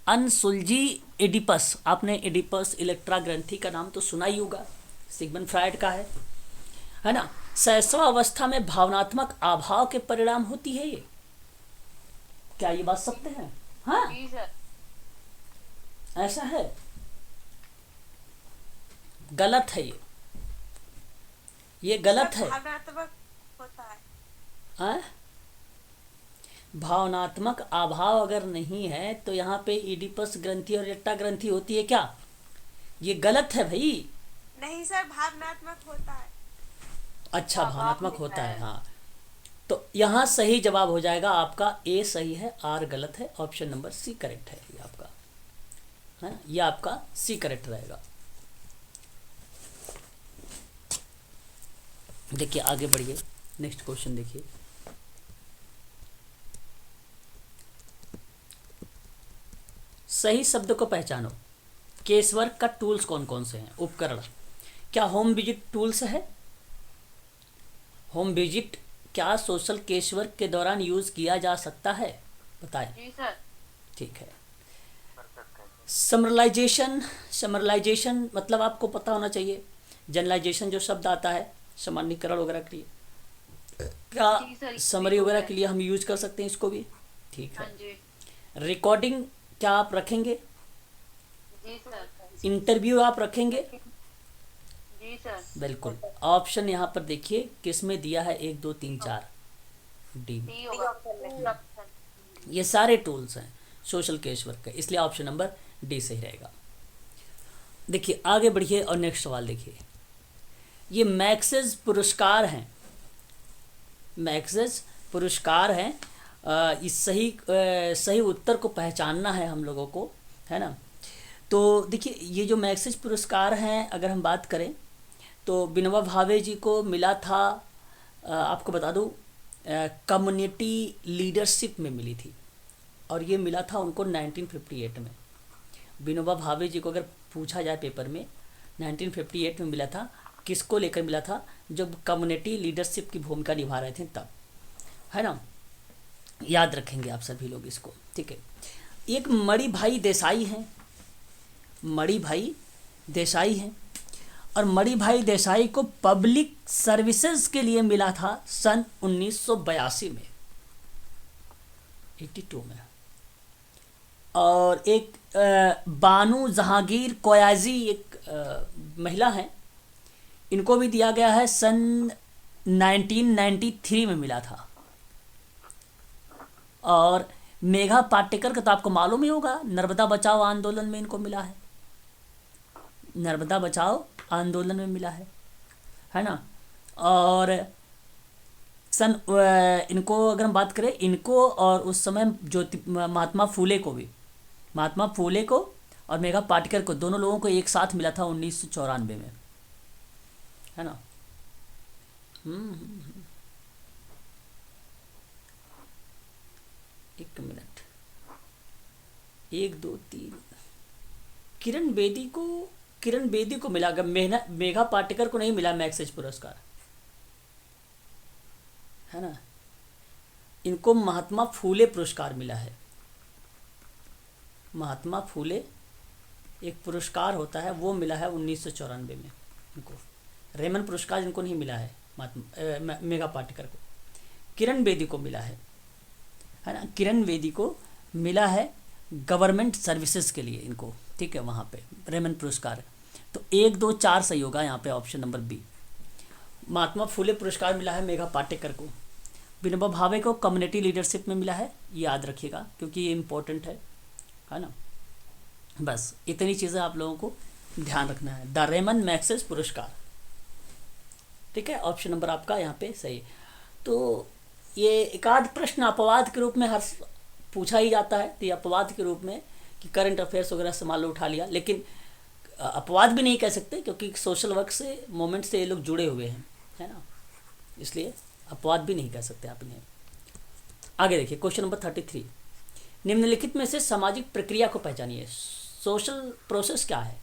अनसुलझी एडिपस। आपने एडिपस इलेक्ट्रा ग्रंथि का नाम तो सुना ही होगा, सिगमंड फ्रायड का है ना। शैशवावस्था में भावनात्मक अभाव के परिणाम होती है ये, क्या ये बात सत्य है? हाँ, जी सर। ऐसा है, गलत है ये गलत है। भावनात्मक होता है। हाँ? भावनात्मक अभाव अगर नहीं है तो यहाँ पे इडिपस ग्रंथि और रेट्टा ग्रंथि होती है क्या? ये गलत है भाई। नहीं सर, भावनात्मक होता है। अच्छा, भावनात्मक होता है, हाँ। तो यहाँ सही जवाब हो जाएगा आपका ए सही है, आर गलत है, ऑप्शन नंबर सी करेक्ट है ये आपका, है ना, ये आपका सी करेक्ट रहेगा। देखिए आगे बढ़िए, नेक्स्ट क्वेश्चन देखिए। सही शब्द को पहचानो। केसवर्क का टूल्स कौन कौन से हैं? उपकरण, क्या होम विजिट टूल्स है? होम विजिट क्या सोशल केसवर्क के दौरान यूज किया जा सकता है? बताएं। जी सर। ठीक है। समरलाइजेशन मतलब आपको पता होना चाहिए। जनरलाइजेशन जो शब्द आता है सामान्यकरण वगैरह के लिए, जी क्या सर, समरी वगैरह के लिए हम यूज कर सकते हैं इसको भी? ठीक हाँ है। जी। रिकॉर्डिंग क्या आप रखेंगे? जी सर। इंटरव्यू आप रखेंगे? जी सर। बिल्कुल। ऑप्शन यहाँ पर देखिए किस में दिया है, 1 2 3 4, डी में। D option. ये सारे टूल्स हैं सोशल केस वर्क के, इसलिए ऑप्शन नंबर डी सही रहेगा। देखिए आगे बढ़िए और नेक्स्ट सवाल देखिए। ये मैक्सेस पुरस्कार हैं, मैक्सेस पुरस्कार हैं। इस सही उत्तर को पहचानना है हम लोगों को, है ना। तो देखिए ये जो मैक्सेस पुरस्कार हैं अगर हम बात करें तो विनोबा भावे जी को मिला था, आपको बता दूं, कम्युनिटी लीडरशिप में मिली थी और ये मिला था उनको 1958 में। विनोबा भावे जी को अगर पूछा जाए पेपर में, 1958 में मिला था। किसको लेकर मिला था? जब कम्युनिटी लीडरशिप की भूमिका निभा रहे थे तब, है ना। याद रखेंगे आप सभी लोग इसको, ठीक है। एक मणिभाई देसाई हैं, मणिभाई देसाई हैं, और मणिभाई देसाई को पब्लिक सर्विसेज के लिए मिला था सन 1982 में, 82 में। और एक बानू जहांगीर कोयाजी एक महिला हैं, इनको भी दिया गया है, सन 1993 में मिला था। और मेघा पाटेकर का तो आपको मालूम ही होगा, नर्मदा बचाओ आंदोलन में इनको मिला है, नर्मदा बचाओ आंदोलन में मिला है ना। और इनको अगर हम बात करें, इनको और उस समय महात्मा फूले को भी, महात्मा फूले को और मेघा पाटेकर को, दोनों लोगों को एक साथ मिला था 1994 में, है ना। एक मिनट, 1 2 3, किरण बेदी को मिला, मेघा पाटेकर को नहीं मिला मैक्सेस पुरस्कार, है ना। इनको महात्मा फूले पुरस्कार मिला है। महात्मा फूले एक पुरस्कार होता है, वो मिला है 1994 में इनको। रेमन पुरस्कार इनको नहीं मिला है, मेघा पाटेकर को। किरण बेदी को मिला है ना। किरण बेदी को मिला है गवर्नमेंट सर्विसेज के लिए इनको, ठीक है, वहाँ पे रेमन पुरस्कार। तो 1 2 4 सही होगा यहाँ पे, option number B. Mahatma Phule पुरस्कार मिला है मेघा पाटेकर को। विनोबा भावे को कम्युनिटी लीडरशिप में मिला है, याद रखिएगा क्योंकि ये इम्पोर्टेंट है ना। बस इतनी चीज़ें आप लोगों को ध्यान रखना है। द रेमन मैक्सेस पुरस्कार, ठीक है, ऑप्शन नंबर आपका यहाँ पे सही। तो ये एक आध प्रश्न अपवाद के रूप में हर पूछा ही जाता है, तो ये अपवाद के रूप में कि करंट अफेयर्स वगैरह से मान लो उठा लिया, लेकिन अपवाद भी नहीं कह सकते क्योंकि सोशल वर्क से मोमेंट से ये लोग जुड़े हुए हैं, है ना, इसलिए अपवाद भी नहीं कह सकते आप इन्हें। आगे देखिए क्वेश्चन नंबर 33, निम्नलिखित में से सामाजिक प्रक्रिया को पहचानिए। सोशल प्रोसेस क्या है?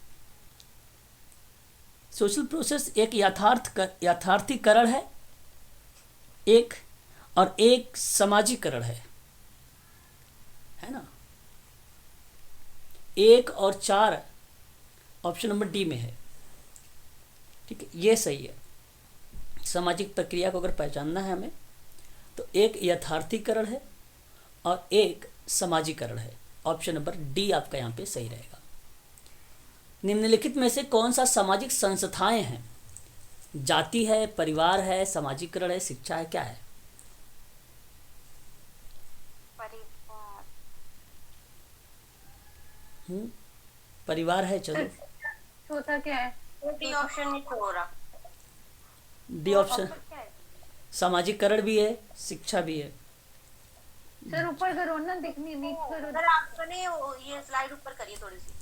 सोशल प्रोसेस एक यथार्थीकरण है एक, और एक सामाजिकरण है ना। 1 और 4 ऑप्शन नंबर डी में है, ठीक है, ये सही है। सामाजिक प्रक्रिया को अगर पहचानना है हमें तो एक यथार्थीकरण है और एक सामाजिकरण है। ऑप्शन नंबर डी आपका यहाँ पे सही रहेगा। निम्नलिखित में से कौन सा सामाजिक संस्थाएं हैं? जाति है, परिवार है, सामाजिकरण है, शिक्षा है, क्या है? परिवार। परिवार है, चलो चौथा क्या है? डी ऑप्शन नहीं हो रहा। D option. क्या है? सामाजिकरण भी है, शिक्षा भी है। सर ऊपर करो ना, दिखनी नीट करो। सर आपने ये स्लाइड ऊपर करिए थोड़ी सी।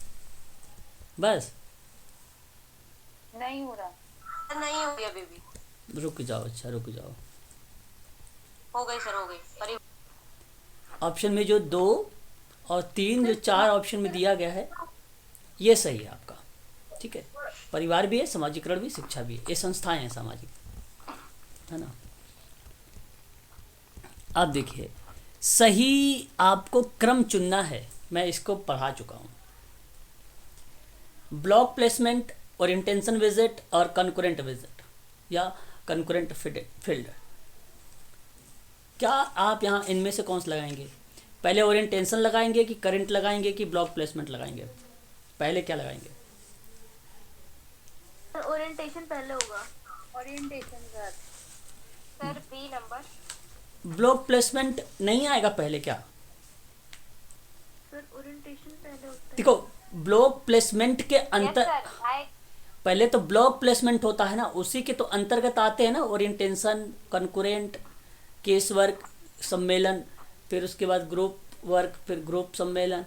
बस नहीं हो रहा। सर नहीं हुई अभी भी। रुक जाओ, अच्छा रुक जाओ। हो गई सर, हो गई। ऑप्शन में जो 2 और 3 जो 4 ऑप्शन में दिया गया है ये सही है आपका, ठीक है। परिवार भी है, सामाजिकरण भी, शिक्षा भी है, ये संस्थाएं हैं सामाजिक, है ना। अब देखिए सही आपको क्रम चुनना है, मैं इसको पढ़ा चुका हूँ। ब्लॉक प्लेसमेंट, ओरिएंटेशन विजिट और कंकरेंट विजिट या कंकरेंट फील्ड, क्या आप यहाँ इनमें से कौन सा लगाएंगे? पहले ओरिएंटेशन लगाएंगे कि करंट लगाएंगे कि ब्लॉक प्लेसमेंट लगाएंगे? पहले क्या लगाएंगे? ओरिएंटेशन पहले होगा। Orientation sir B number. Block placement नहीं आएगा पहले क्या? सर ओरिएंटेशन पहले होता है। देखो ब्लॉक प्लेसमेंट के अंतर, पहले तो ब्लॉक प्लेसमेंट होता है ना, उसी के तो अंतर्गत आते हैं ना ओरिएंटेशन, कंकरेंट, केस वर्क, सम्मेलन, फिर उसके बाद ग्रुप वर्क, फिर ग्रुप सम्मेलन,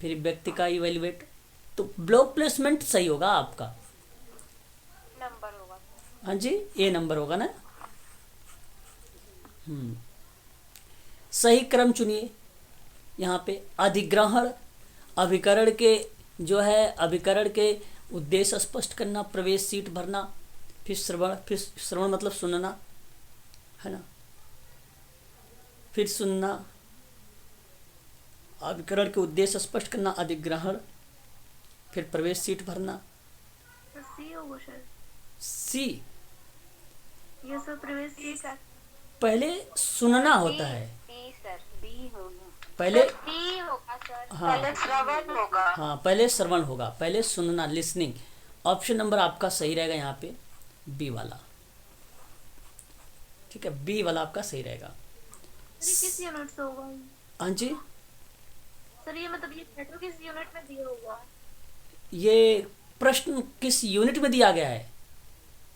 फिर व्यक्ति का इवेल्युएट। तो ब्लॉक प्लेसमेंट सही होगा आपका, नंबर होगा। हाँ जी, ए नंबर होगा ना। सही क्रम चुनिए। यहाँ पे अधिग्रहण, अभिकरण के जो है, अभिकरण के उद्देश्य स्पष्ट करना, प्रवेश सीट भरना, फिर श्रवण मतलब सुनना, है ना, फिर सुनना, अभिकरण के उद्देश्य स्पष्ट करना, अधिग्रहण, फिर प्रवेश सीट भरना। सर सी होगा शायद। सी ये सर प्रवेश सी का पहले सुनना होता है, बी सर, बी होगा। पहले बी होगा सर। हाँ। पहले श्रवण होगा। हाँ, पहले श्रवण होगा, पहले सुनना, लिसनिंग। ऑप्शन नंबर आपका सही रहेगा यहाँ पे, बी वाला, ठीक है, बी वाला आपका सही रहेगा। सर ये किस यूनिट से होगा? हाँ जी, सर ये मतलब ये लेटर किस यूनिट में दिया होगा? ये प्रश्न किस यूनिट में दिया गया है?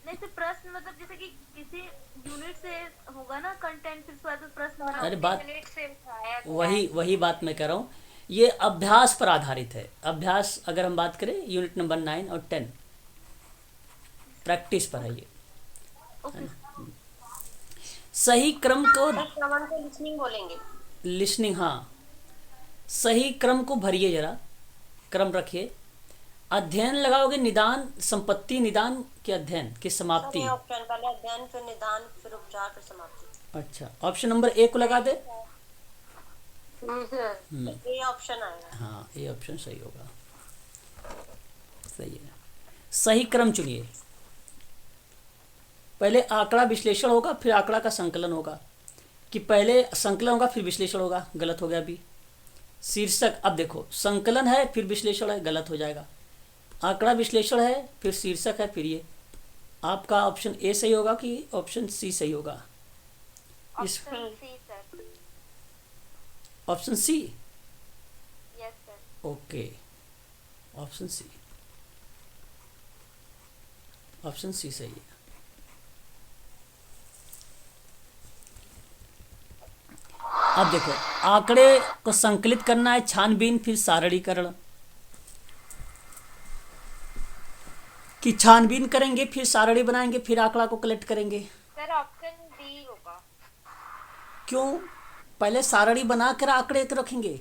नहीं सर प्रश्न मतलब जैसे कि किसी यूनिट से होगा ना कंटेंट, फिर उसके बाद प्रश्न बना। अरे बात यूनिट से उठाया गया। वही बात मैं कह रहा हूँ, ये अभ्यास पर आधारित है। अभ्यास अगर हम बात करें यूनिट नंबर 9 और 10 प्रैक्टिस पर है ये। ओके। सही क्रम को, श्रवण को लिसनिंग बोलेंगे। लिसनिंग, हाँ, सही क्रम को भरिए, जरा क्रम रखिए। अध्ययन लगाओगे, निदान, संपत्ति निदान के अध्ययन की समाप्ति। सर ऑप्शन पहले अध्ययन, फिर निदान, फिर उपचार, फिर समाप्ति। अच्छा, ऑप्शन नंबर ए को लगा दे। ए ऑप्शन आएगा। हाँ, ए ऑप्शन सही होगा, सही है। सही क्रम चुनिए। पहले आंकड़ा विश्लेषण होगा, फिर आंकड़ा का संकलन होगा, कि पहले संकलन होगा फिर विश्लेषण होगा, गलत हो गया अभी। शीर्षक, अब देखो संकलन है फिर विश्लेषण है, गलत हो जाएगा। आंकड़ा विश्लेषण है फिर शीर्षक है, फिर ये आपका ऑप्शन ए सही होगा कि ऑप्शन सी सही होगा? इस option C sir. Option C. Yes sir. Okay, option C, option C सही है। अब देखो, आंकड़े को संकलित करना है, छानबीन फिर सारणीकरण, कि छानबीन करेंगे फिर सारणी बनाएंगे फिर आंकड़ा को कलेक्ट करेंगे? सर ऑप्शन डी होगा। क्यों? पहले सारणी बनाकर आंकड़े को रखेंगे,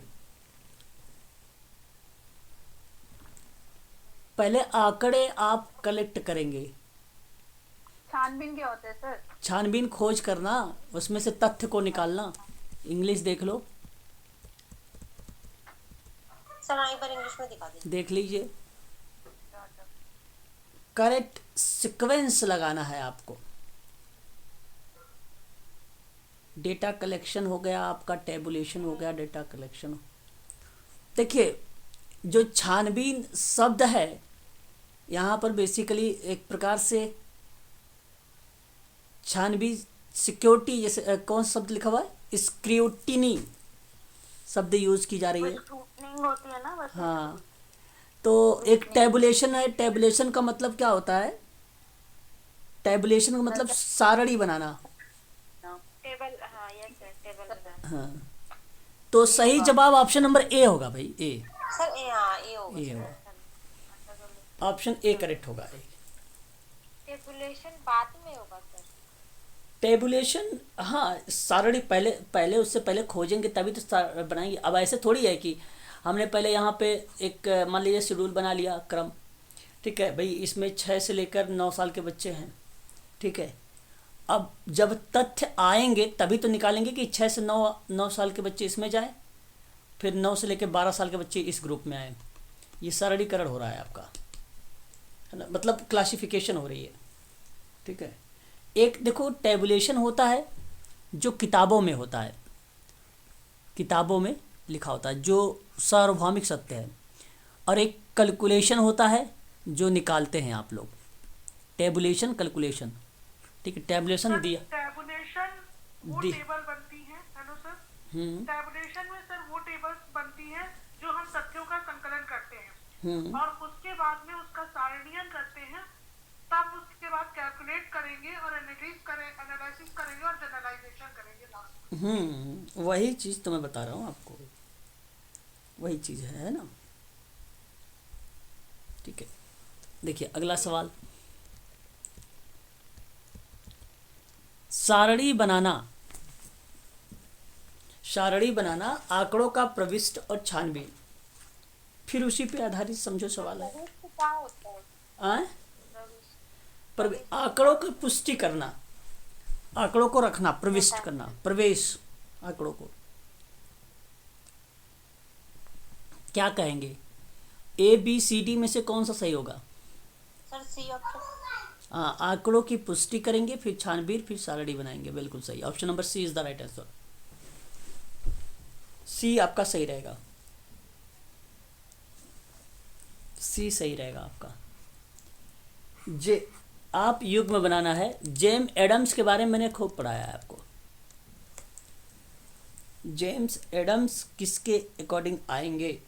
पहले आंकड़े आप कलेक्ट करेंगे। छानबीन क्या होता है सर? छानबीन खोज करना, उसमें से तथ्य को निकालना। इंग्लिश देख लो, सर एक बार इंग्लिश में दिखा दीजिए। देख लीजिए। करेक्ट सीक्वेंस लगाना है आपको। डेटा कलेक्शन हो गया आपका, टेबुलेशन हो गया, डेटा कलेक्शन। देखिए, जो छानबीन शब्द है यहाँ पर बेसिकली एक प्रकार से छानबीन सिक्योरिटी, जैसे कौन सा शब्द लिखा हुआ है, स्क्रूटिनी शब्द यूज की जा रही है। स्क्रूटनिंग होती है ना बस। हाँ, तो एक टेबुलेशन है। टेबुलेशन का मतलब क्या होता है? टेबुलेशन का मतलब सारणी बनाना। टेबल, हाँ यस सर, टेबल बनाना। हाँ, तो सही जवाब ऑप्शन नंबर ए होगा भाई, ए। सर ए, हाँ ए होगा। ए होगा, ऑप्शन ए करेक्ट होगा। ए टेबुलेशन बाद में होगा सर। टेबुलेशन, हाँ, सारणी पहले, पहले उससे पहले खोजेंगे तभी तो बनाएंगे। अब ऐसे थोड़ी है कि हमने पहले यहाँ पे एक मान लीजिए शेड्यूल बना लिया, क्रम, ठीक है भाई, इसमें 6 से लेकर 9 साल के बच्चे हैं, ठीक है। अब जब तथ्य आएंगे तभी तो निकालेंगे कि 6 से 9 साल के बच्चे इसमें जाए, फिर 9 से लेकर 12 साल के बच्चे इस ग्रुप में आए। ये सरलीकरण हो रहा है आपका, है ना, मतलब क्लासिफिकेशन हो रही है, ठीक है। एक देखो, टेबुलेशन होता है जो किताबों में होता है, किताबों में लिखा होता है, जो सार्वभौमिक सत्य है, और एक कैलकुलेशन होता है जो निकालते हैं आप लोग। टेबुलेशन, कैलकुलेशन, ठीक है। टेबुलेशन दिया, टैबुलेशन वो दी- टेबल बनती है, हेलो सर। हम्म टैबुलेशन में सर वो टेबल्स बनती हैं जो हम तथ्यों का संकलन करते हैं हम्म और उसके बाद में उसका सारणीकरण करते हैं, तब उसके बाद कैलकुलेट करेंगे और एनालिसिस करेंगे और जनरलाइजेशन करेंगे लास्ट। वही चीज़ तो मैं बता रहा हूँ आपको, वही चीज़ है ना, ठीक है। देखिए अगला सवाल, सारणी बनाना, सारणी बनाना, आंकड़ों का प्रविष्ट और छानबीन, फिर उसी पे आधारित समझो सवाल है। क्या होता है? आए? पर आंकड़ों की पुष्टि करना, आंकड़ों को रखना, प्रविष्ट करना, प्रवेश, आंकड़ों को क्या कहेंगे? ए बी सी डी में से कौन सा सही होगा? Sir C option. हाँ, आंकड़ों की पुष्टि करेंगे, फिर छानबीन, फिर सारणी बनाएंगे, बिल्कुल सही। Option number C is the right answer. C आपका सही रहेगा, सी सही रहेगा आपका। जे आप युग्म बनाना है, जेम एडम्स के बारे में मैंने खूब पढ़ाया है आपको। जेम्स एडम्स किसके अकॉर्डिंग आएंगे?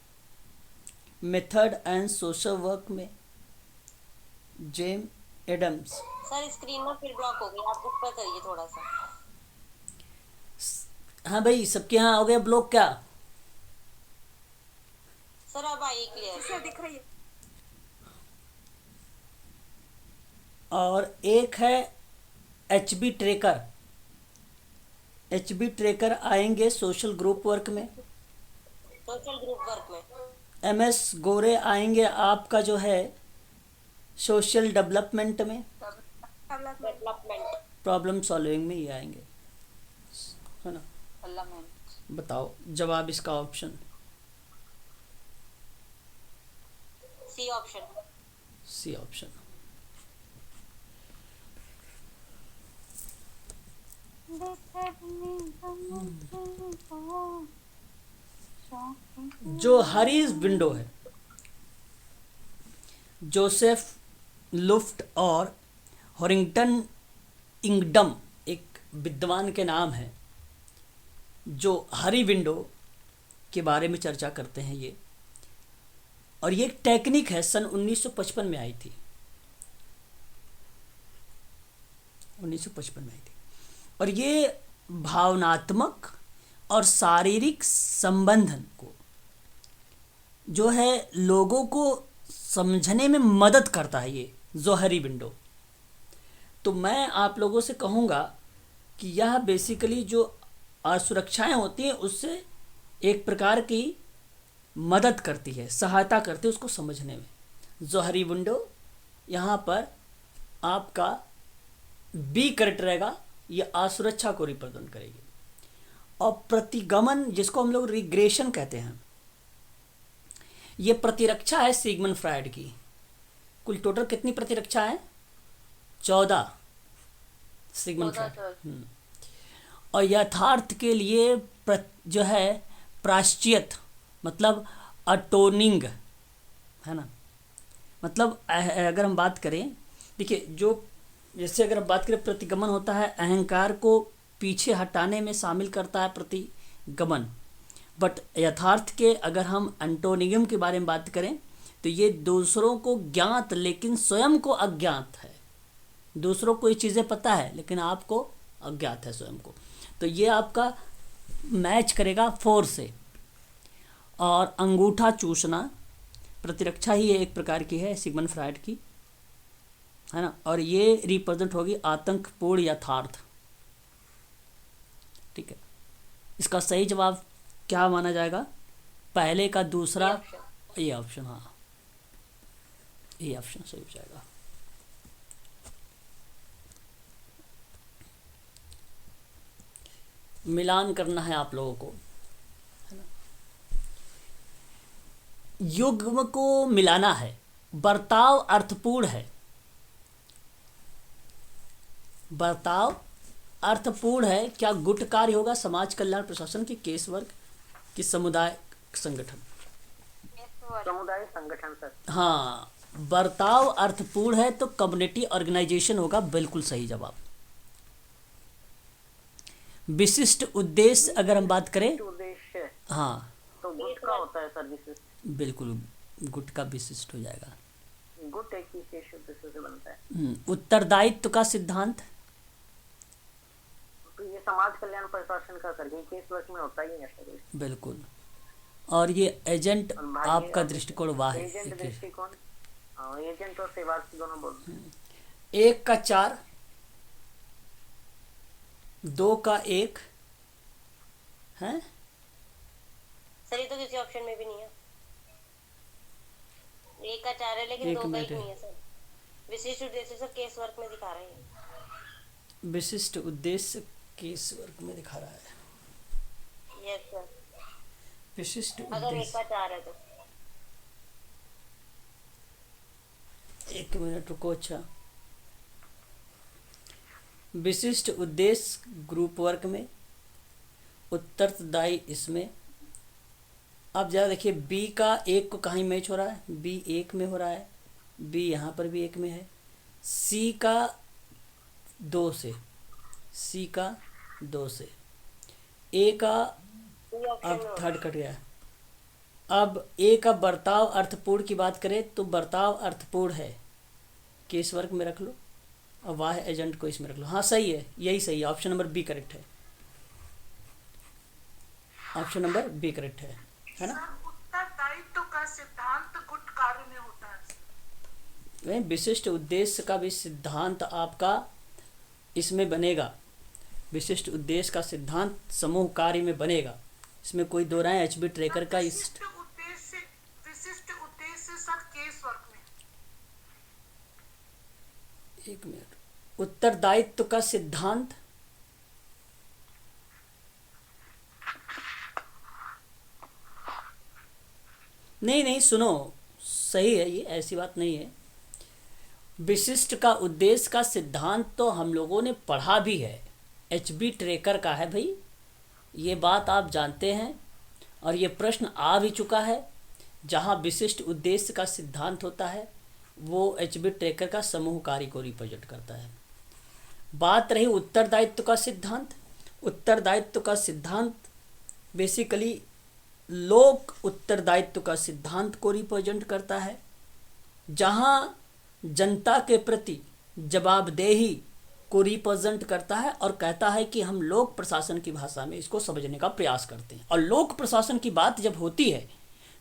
मेथड एंड सोशल वर्क में जेम एडम्स। सर स्क्रीन में फिर ब्लॉक हो गई, आप ऊपर करिए थोड़ा सा। हाँ भाई, सबके यहाँ हो गया ब्लॉक क्या? सर अब आई क्लियर। सर दिख रही है। और एक है H B Trecker, H B Trecker आएंगे सोशल ग्रुप वर्क में। सोशल ग्रुप वर्क में। एम एस गोरे आएंगे आपका जो है सोशल डेवलपमेंट में, डेवलपमेंट। प्रॉब्लम सॉल्विंग में, ये आएंगे, है ना। बताओ जवाब इसका option. C option. C option. Johari window है, जोसेफ लुफ्ट और हॉरिंगटन इंगडम एक विद्वान के नाम है जो हरी विंडो के बारे में चर्चा करते हैं ये, और ये एक टेक्निक है, सन 1955 में आई थी, 1955 में आई थी। और ये भावनात्मक और शारीरिक संबंधन को जो है लोगों को समझने में मदद करता है ये जोहरी विंडो। तो मैं आप लोगों से कहूँगा कि यह बेसिकली जो असुरक्षाएं होती हैं उससे एक प्रकार की मदद करती है, सहायता करती है उसको समझने में। जोहरी विंडो यहाँ पर आपका बी करेक्ट रहेगा, ये असुरक्षा को रिप्रेजेंट करेगी। और प्रतिगमन जिसको हम लोग रिग्रेशन कहते हैं, ये प्रतिरक्षा है सिगमंड फ्रायड की। कुल टोटल कितनी प्रतिरक्षा है? 14 सिगमंड फ्रायड। और यथार्थ के लिए जो है प्रायश्चित मतलब अटोनिंग है ना, मतलब अगर हम बात करें, देखिए जो जैसे अगर हम बात करें प्रतिगमन होता है अहंकार को पीछे हटाने में शामिल करता है प्रतिगमन, बट यथार्थ के अगर हम एंटोनियम के बारे में बात करें तो ये दूसरों को ज्ञात लेकिन स्वयं को अज्ञात है। दूसरों को ये चीज़ें पता है लेकिन आपको अज्ञात है स्वयं को। तो ये आपका मैच करेगा 4 से। और अंगूठा चूसना प्रतिरक्षा ही एक प्रकार की है सिगमंड फ्रायड की, है ना, और ये रिप्रेजेंट होगी आतंकपूर्ण यथार्थ। ठीक है, इसका सही जवाब क्या माना जाएगा? पहले का दूसरा, ये ऑप्शन, हाँ ये ऑप्शन सही हो जाएगा। मिलान करना है आप लोगों को, है ना, युग्म को मिलाना है। बर्ताव अर्थपूर्ण है, बर्ताव अर्थपूर्ण है। क्या गुट कार्य होगा? समाज कल्याण प्रशासन की, केस वर्क की, समुदाय संगठन? समुदाय संगठन सर। हाँ, बर्ताव अर्थपूर्ण है तो कम्युनिटी ऑर्गेनाइजेशन होगा, बिल्कुल सही जवाब। विशिष्ट उद्देश्य अगर हम बात करें, उद्देश्य हाँ तो गुट का होता है सर विशिष्ट। बिल्कुल गुट का विशिष्ट हो जाएगा। गुट एक विशेष उद्देश्य से बनता है। उत्तरदायित्व का सिद्धांत? तो ये समाज कल्याण प्रशासन का सर, ये केस वर्क में होता ही है सर। बिल्कुल। और ये एजेंट आपका दृष्टिकोण वाह है। एजेंट दृष्टिकोण, एजेंट और सेवार्थी दोनों बोलते हैं। 1 का 4, 2 का 1 है सर, ये तो किसी ऑप्शन में भी नहीं है। 1 का 4 है लेकिन 2 का 1 नहीं है सर। विशिष्ट उद्देश्य सर केस वर्क में दिखा रहे हैं। विशिष्ट उद्देश्य केस वर्क में दिखा रहा है। Yes sir. विशिष्ट अगर 1 उद्देश्य, का 4 है तो 1 मिनट रुको। अच्छा, विशिष्ट उद्देश्य ग्रुप वर्क में, उत्तरदायी इसमें। अब ज़रा देखिए, बी का 1 को कहीं मैच हो रहा है, बी 1 में हो रहा है, बी यहाँ पर भी 1 में है। सी का 2 से, सी का 2 से, ए का अब थर्ड कट गया। अब ए का बर्ताव अर्थपूर्ण की बात करें तो बर्ताव अर्थपूर्ण है, केस वर्क में रख लो, और वाह एजेंट को इसमें रख लो। हाँ सही है, यही सही है, ऑप्शन नंबर बी करेक्ट है, ऑप्शन नंबर बी करेक्ट है ना। सर, उत्तरदायित्व का सिद्धांत गुट कार्य में होता है। विशिष्ट उद्देश्य का भी सिद्धांत आपका इसमें बनेगा। विशिष्ट उद्देश्य का सिद्धांत समूह कार्य में बनेगा, इसमें कोई दो राय। एचबी ट्रेकर का विशिष्ट उद्देश्य सर केस वर्क में। 1 मिनट, उत्तरदायित्व का सिद्धांत नहीं सुनो, सही है ये, ऐसी बात नहीं है। विशिष्ट का उद्देश्य का सिद्धांत तो हम लोगों ने पढ़ा भी है, एचबी ट्रेकर का है भाई, ये बात आप जानते हैं। और ये प्रश्न आ भी चुका है, जहाँ विशिष्ट उद्देश्य का सिद्धांत होता है वो HB ट्रैकर का समूह कार्य को रिप्रेजेंट करता है। बात रही उत्तरदायित्व का सिद्धांत। उत्तरदायित्व का सिद्धांत बेसिकली लोक उत्तरदायित्व का सिद्धांत को रिप्रेजेंट करता है, जहाँ जनता के प्रति जवाबदेही को रिप्रेजेंट करता है और कहता है कि हम लोक प्रशासन की भाषा में इसको समझने का प्रयास करते हैं। और लोक प्रशासन की बात जब होती है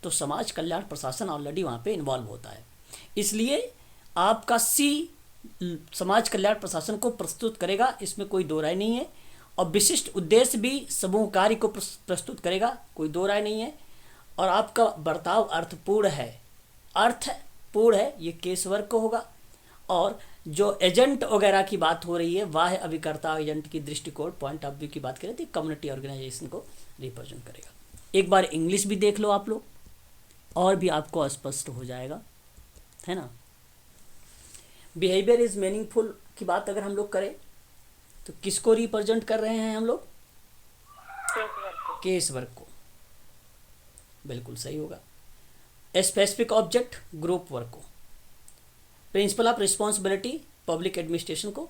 तो समाज कल्याण प्रशासन ऑलरेडी वहाँ पे इन्वॉल्व होता है। इसलिए आपका सी समाज कल्याण प्रशासन को प्रस्तुत करेगा, इसमें कोई दो राय नहीं है। और विशिष्ट उद्देश्य भी समूह कार्य को प्रस्तुत करेगा, कोई दो राय नहीं है। और आपका बर्ताव अर्थपूर्ण है, अर्थपूर्ण है, ये केस वर्ग को होगा। और जो एजेंट वगैरह की बात हो रही है, वाह अभिकर्ता एजेंट की दृष्टिकोण पॉइंट ऑफ व्यू की बात करें तो कम्युनिटी ऑर्गेनाइजेशन को रिप्रेजेंट करेगा। एक बार इंग्लिश भी देख लो आप लोग, और भी आपको स्पष्ट हो जाएगा, है ना। बिहेवियर इज मीनिंगफुल की बात अगर हम लोग करें तो किसको रिप्रेजेंट कर रहे हैं हम लोग? केस वर्ग को, बिल्कुल सही होगा। स्पेसिफिक ऑब्जेक्ट ग्रुप वर्क को, principle of responsibility public administration को,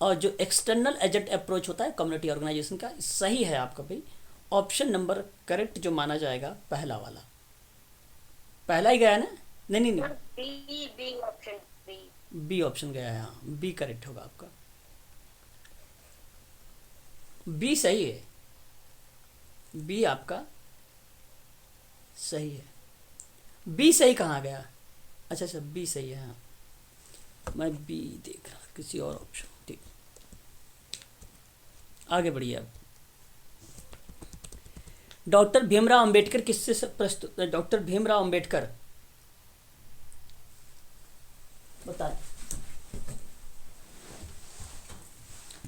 और जो एक्सटर्नल एजेंट अप्रोच होता है कम्युनिटी ऑर्गेनाइजेशन का। सही है आपका भाई, ऑप्शन नंबर करेक्ट जो माना जाएगा पहला वाला, पहला ही गया ना? नहीं, बी ऑप्शन, बी ऑप्शन गया है, हाँ बी करेक्ट होगा आपका, बी सही है, बी आपका सही है। बी सही कहाँ गया? अच्छा बी सही है, हाँ मैं बी देख रहा किसी और ऑप्शन, ठीक। आगे बढ़िए अब। डॉक्टर भीमराव अंबेडकर किससे प्रस्तुत? डॉक्टर भीमराव अंबेडकर बताएं।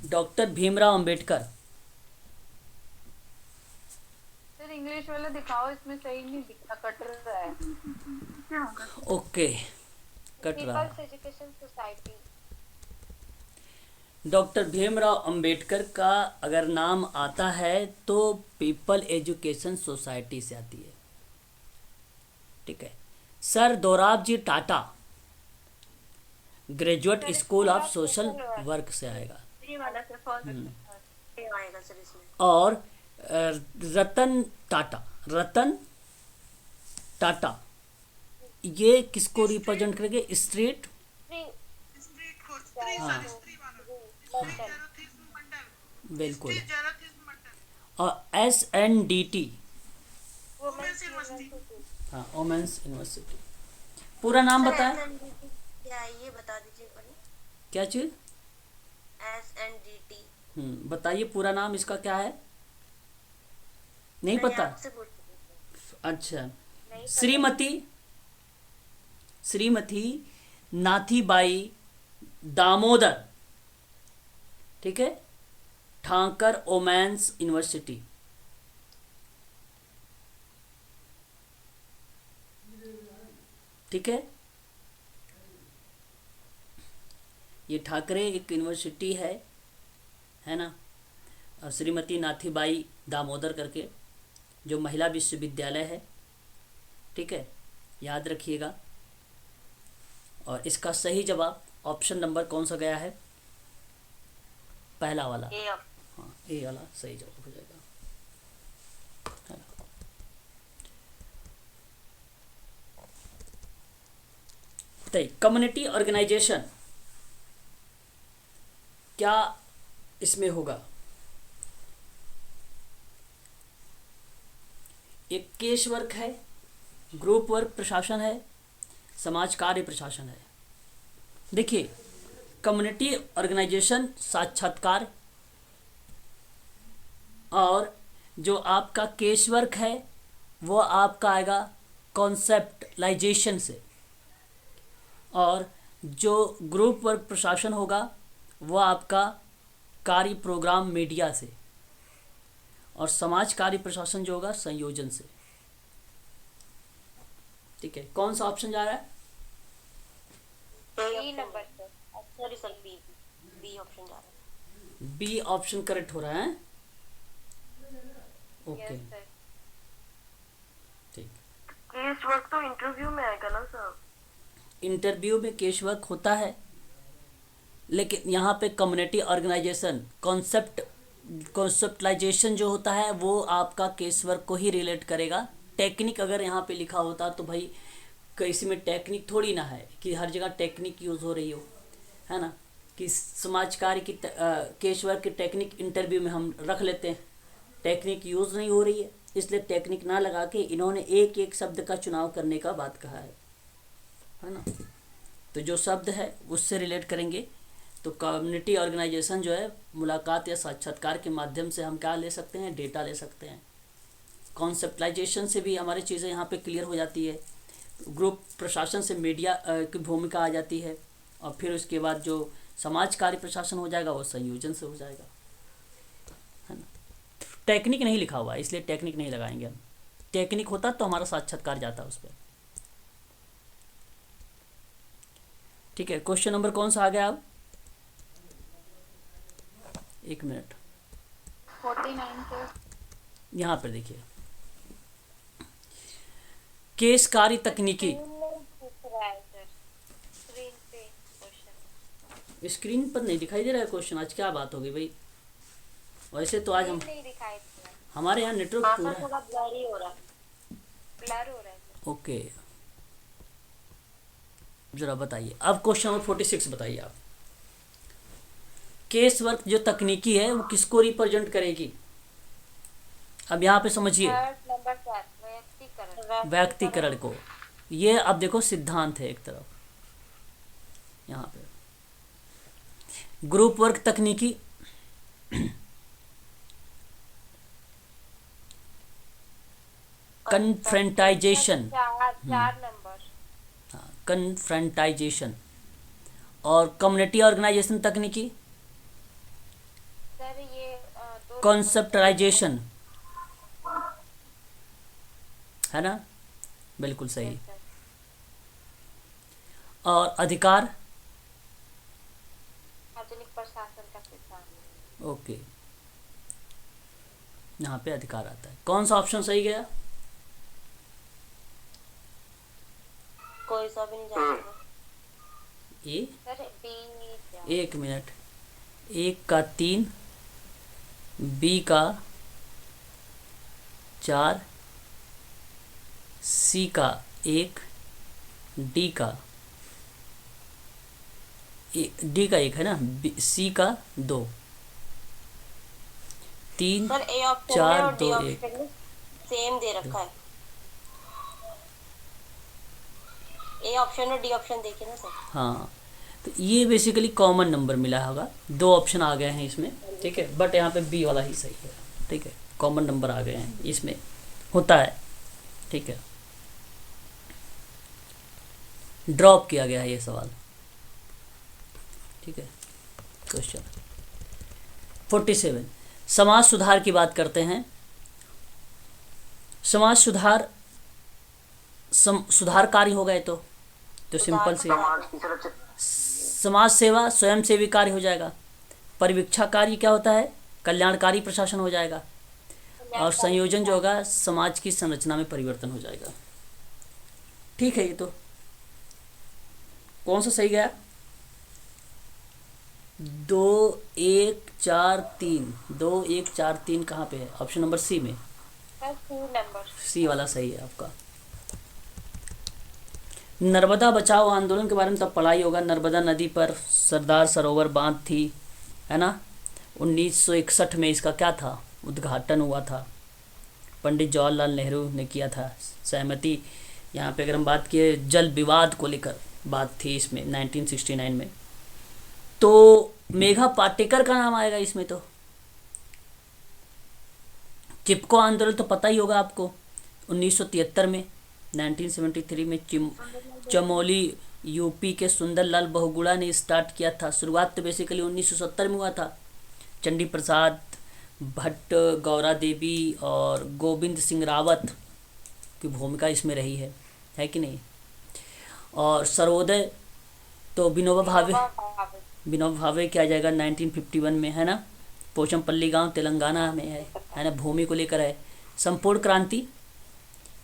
Doctor Bhimrao Ambedkar, sir English वाला दिखाओ, इसमें सही नहीं दिखता, कट रहा है। क्या होगा? ओके कट रहा है। People's education society. Doctor Bhimrao Ambedkar का अगर नाम आता है तो पीपल एजुकेशन सोसाइटी से आती है, ठीक है। Sir Dorabji Tata graduate school of social work से आएगा। ये वाला से फर्स्ट आएगा सर इसमें। और रतन टाटा ये किसको रिप्रेजेंट करेंगे? स्ट्रीट स्ट्रीट को स्त्री हाँ। सर स्त्री वाला जैरथिज्म मंडल, बिल्कुल। जैरथिज्म मंडल, और SNDT वुमेन्स यूनिवर्सिटी। हाँ वुमेन्स यूनिवर्सिटी। पूरा नाम बताएं। क्या है ये बता दीजिए पहले। क्या चीज? SNDT। बताइए पूरा नाम इसका क्या है? नहीं पता? आपसे पूछ रही हूँ। अच्छा, नहीं श्रीमती नाथीबाई दामोदर, ठीक है, ठाकर वुमेन्स यूनिवर्सिटी। ठीक है, ये ठाकरे एक यूनिवर्सिटी है ना। और श्रीमती नाथीबाई दामोदर करके जो महिला विश्वविद्यालय है, ठीक है, याद रखिएगा। और इसका सही जवाब ऑप्शन नंबर कौन सा गया है? पहला वाला, हाँ ए वाला सही जवाब हो जाएगा, है ना। तो कम्युनिटी ऑर्गेनाइजेशन क्या इसमें होगा? एक केस वर्क है, ग्रुप वर्क प्रशासन है, समाज कार्य प्रशासन है। देखिए कम्युनिटी ऑर्गेनाइजेशन साक्षात्कार, और जो आपका केस वर्क है वो आपका आएगा कॉन्सेप्टलाइजेशन से, और जो ग्रुप वर्क प्रशासन होगा वो आपका कार्य प्रोग्राम मीडिया से, और समाज कार्य प्रशासन जो होगा संयोजन से। ठीक है, कौन सा ऑप्शन जा रहा है? B number sir, sorry sir, B option जा रहा है। बी ऑप्शन करेक्ट हो रहा है। Okay yes sir. ठीक। केस वर्क तो इंटरव्यू में आएगा ना सर? इंटरव्यू में केस वर्क होता है, लेकिन यहाँ पे कम्युनिटी ऑर्गेनाइजेशन कॉन्सेप्टलाइजेशन जो होता है वो आपका केस वर्क को ही रिलेट करेगा। टेक्निक अगर यहाँ पे लिखा होता तो भाई किसी में टेक्निक थोड़ी ना है कि हर जगह टेक्निक यूज़ हो रही हो, है ना, कि समाज कार्य की केस वर्क की टेक्निक इंटरव्यू में हम रख लेते हैं, टेक्निक यूज़ नहीं हो रही है इसलिए टेक्निक ना लगा के इन्होंने एक एक शब्द का चुनाव करने का बात कहा है ना। तो जो शब्द है उससे रिलेट करेंगे। तो कम्युनिटी ऑर्गेनाइजेशन जो है मुलाकात या साक्षात्कार के माध्यम से हम क्या ले सकते हैं, डेटा ले सकते हैं। कॉन्सेप्टलाइजेशन से भी हमारी चीज़ें यहाँ पे क्लियर हो जाती है। ग्रुप प्रशासन से मीडिया की भूमिका आ जाती है, और फिर उसके बाद जो समाज कार्य प्रशासन हो जाएगा वो संयोजन से हो जाएगा, है ना। टेक्निक नहीं लिखा हुआ है इसलिए टेक्निक नहीं लगाएंगे हम। टेक्निक होता तो हमारा साक्षात्कार जाता उस पर। ठीक है, क्वेश्चन नंबर कौन सा आ गया अब? एक मिनट, 49 से यहाँ पर देखिए, केस कार्य तकनीकी। स्क्रीन पे क्वेश्चन स्क्रीन पर नहीं दिखाई दे रहा है क्वेश्चन। आज क्या बात हो गई भाई? वैसे तो आज हम नहीं दिखाई दे रहा हमारे यहाँ नेटवर्क है, पूरा है। थोड़ा ब्लरी हो रहा है, ब्लर हो रहा है। ओके, जरा बताइए अब क्वेश्चन नंबर 46 बताइए आप। केस वर्क जो तकनीकी है वो किसको रिप्रेजेंट करेगी? अब यहाँ पे समझिए, नंबर 4 व्यक्तिकरण। व्यक्तिकरण को। ये अब देखो सिद्धांत है एक तरफ, यहाँ पे ग्रुप वर्क तकनीकी, कन्फ्रंटाइजेशन, 4 नंबर। कन्फ्रंटाइजेशन, और कम्युनिटी ऑर्गेनाइजेशन तकनीकी, सर ये कॉन्सेप्टलाइजेशन, है ना, बिल्कुल सही। और अधिकार, आधुनिक प्रशासन का सिद्धांत। ओके, यहाँ पे अधिकार आता है। कौन सा ऑप्शन सही गया? कोई सा भी नहीं जाएगा। ए, सर बी। एक मिनट, एक का 3, बी का 4, सी का 1, डी का डी का 1 है ना, सी का 2, 3, सर ए ऑप्शन 4, में और डी 2, ऑप्शन में सेम दे रखा है। ए ऑप्शन और डी ऑप्शन देखिए ना सर। हाँ, तो ये बेसिकली कॉमन नंबर मिला होगा, 2 ऑप्शन आ गए हैं इसमें, ठीक है, बट यहाँ पे बी वाला ही सही है, ठीक है, कॉमन नंबर आ गए हैं इसमें, होता है, ठीक है। ड्रॉप किया गया है ये सवाल, ठीक है। क्वेश्चन 47, समाज सुधार की बात करते हैं। समाज सुधार सुधार कार्य होगा ये तो सिंपल सी समाज की सुरक्षा, समाज सेवा स्वयंसेवी कार्य हो जाएगा। परिवीक्षा कार्य क्या होता है? कल्याणकारी प्रशासन हो जाएगा। और संयोजन जो होगा समाज की संरचना में परिवर्तन हो जाएगा। ठीक है, ये तो कौन सा सही गया? 2 1 4 3, 2 1 4 3 कहाँ पे है? ऑप्शन नंबर सी में, सर 2 नंबर। सी वाला सही है आपका। नर्मदा बचाओ आंदोलन के बारे में तब पढ़ाई होगा। नर्मदा नदी पर सरदार सरोवर बांध थी, है ना, 1961 में इसका क्या था, उद्घाटन हुआ था, पंडित जवाहरलाल नेहरू ने किया था सहमति। यहाँ पे अगर हम बात किए जल विवाद को लेकर बात थी इसमें 1969 में, तो मेघा पाटेकर का नाम आएगा इसमें। तो चिपको आंदोलन तो पता ही होगा आपको, 1973 में, 1973 में चमोली यूपी के सुंदरलाल बहुगुणा ने स्टार्ट किया था। शुरुआत तो बेसिकली 1970 में हुआ था। चंडी प्रसाद भट्ट, गौरा देवी और गोविंद सिंह रावत की भूमिका इसमें रही है कि नहीं। और सर्वोदय तो विनोबा भावे क्या जाएगा 1951 में, है ना, पोचमपल्ली गांव तेलंगाना में है ना, भूमि को लेकर है। संपूर्ण क्रांति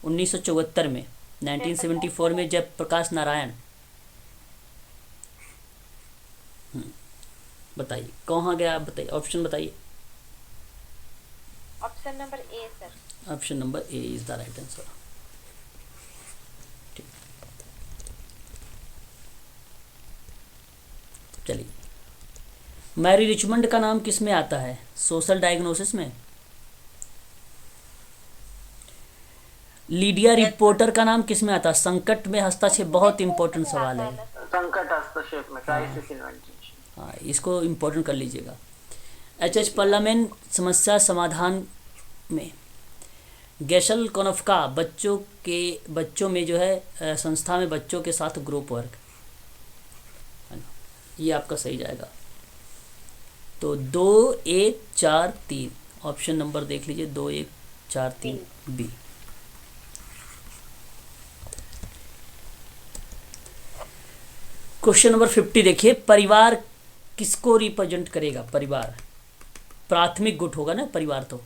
1974 में, 1974 में जयप्रकाश नारायण बताइए कहाँ गया, आप बताइए, ऑप्शन बताइए। Option number A sir. Option number A is the right answer. ठीक, चलिए, मैरी रिचमंड का नाम किस में आता है? सोशल डायग्नोसिस में। लीडिया रिपोर्टर का नाम किस में आता है? संकट में हस्तक्षेप। बहुत इंपॉर्टेंट सवाल है। संकट हस्तक्षेप में, क्राइसिस इंटरवेंशन। हाँ, इसको इम्पोर्टेंट कर लीजिएगा। एच पल्लामेन समस्या समाधान में गैशल कोनफ्का बच्चों में जो है संस्था में बच्चों के साथ ग्रुप वर्क, है ना, ये आपका सही जाएगा। तो 2 1 4 3 ऑप्शन नंबर देख लीजिए, 2 1 4 3 बी। क्वेश्चन नंबर 50 देखिए, परिवार किसको रिप्रेजेंट करेगा? परिवार प्राथमिक गुट होगा ना, परिवार तो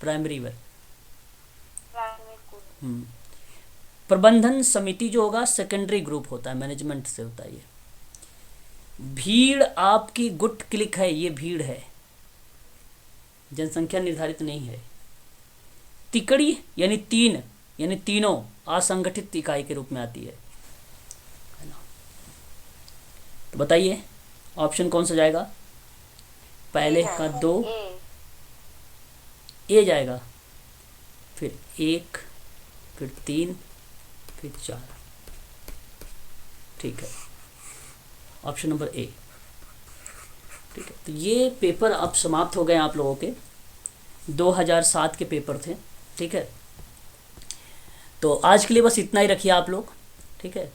प्राइमरी वर्ग। प्रबंधन समिति जो होगा सेकेंडरी ग्रुप होता है, मैनेजमेंट से होता है ये। भीड़ आपकी गुट क्लिक है, ये भीड़ है, जनसंख्या निर्धारित नहीं है। तिकड़ी यानी तीन, यानी तीनों असंगठित इकाई के रूप में आती है ना। तो बताइए ऑप्शन कौन सा जाएगा? पहले का 2 ए जाएगा, फिर 1, फिर 3, फिर 4। ठीक है, ऑप्शन नंबर ए। ठीक है, तो ये पेपर अब समाप्त हो गए आप लोगों के, 2007 के पेपर थे। ठीक है, तो आज के लिए बस इतना ही रखिए आप लोग। ठीक है।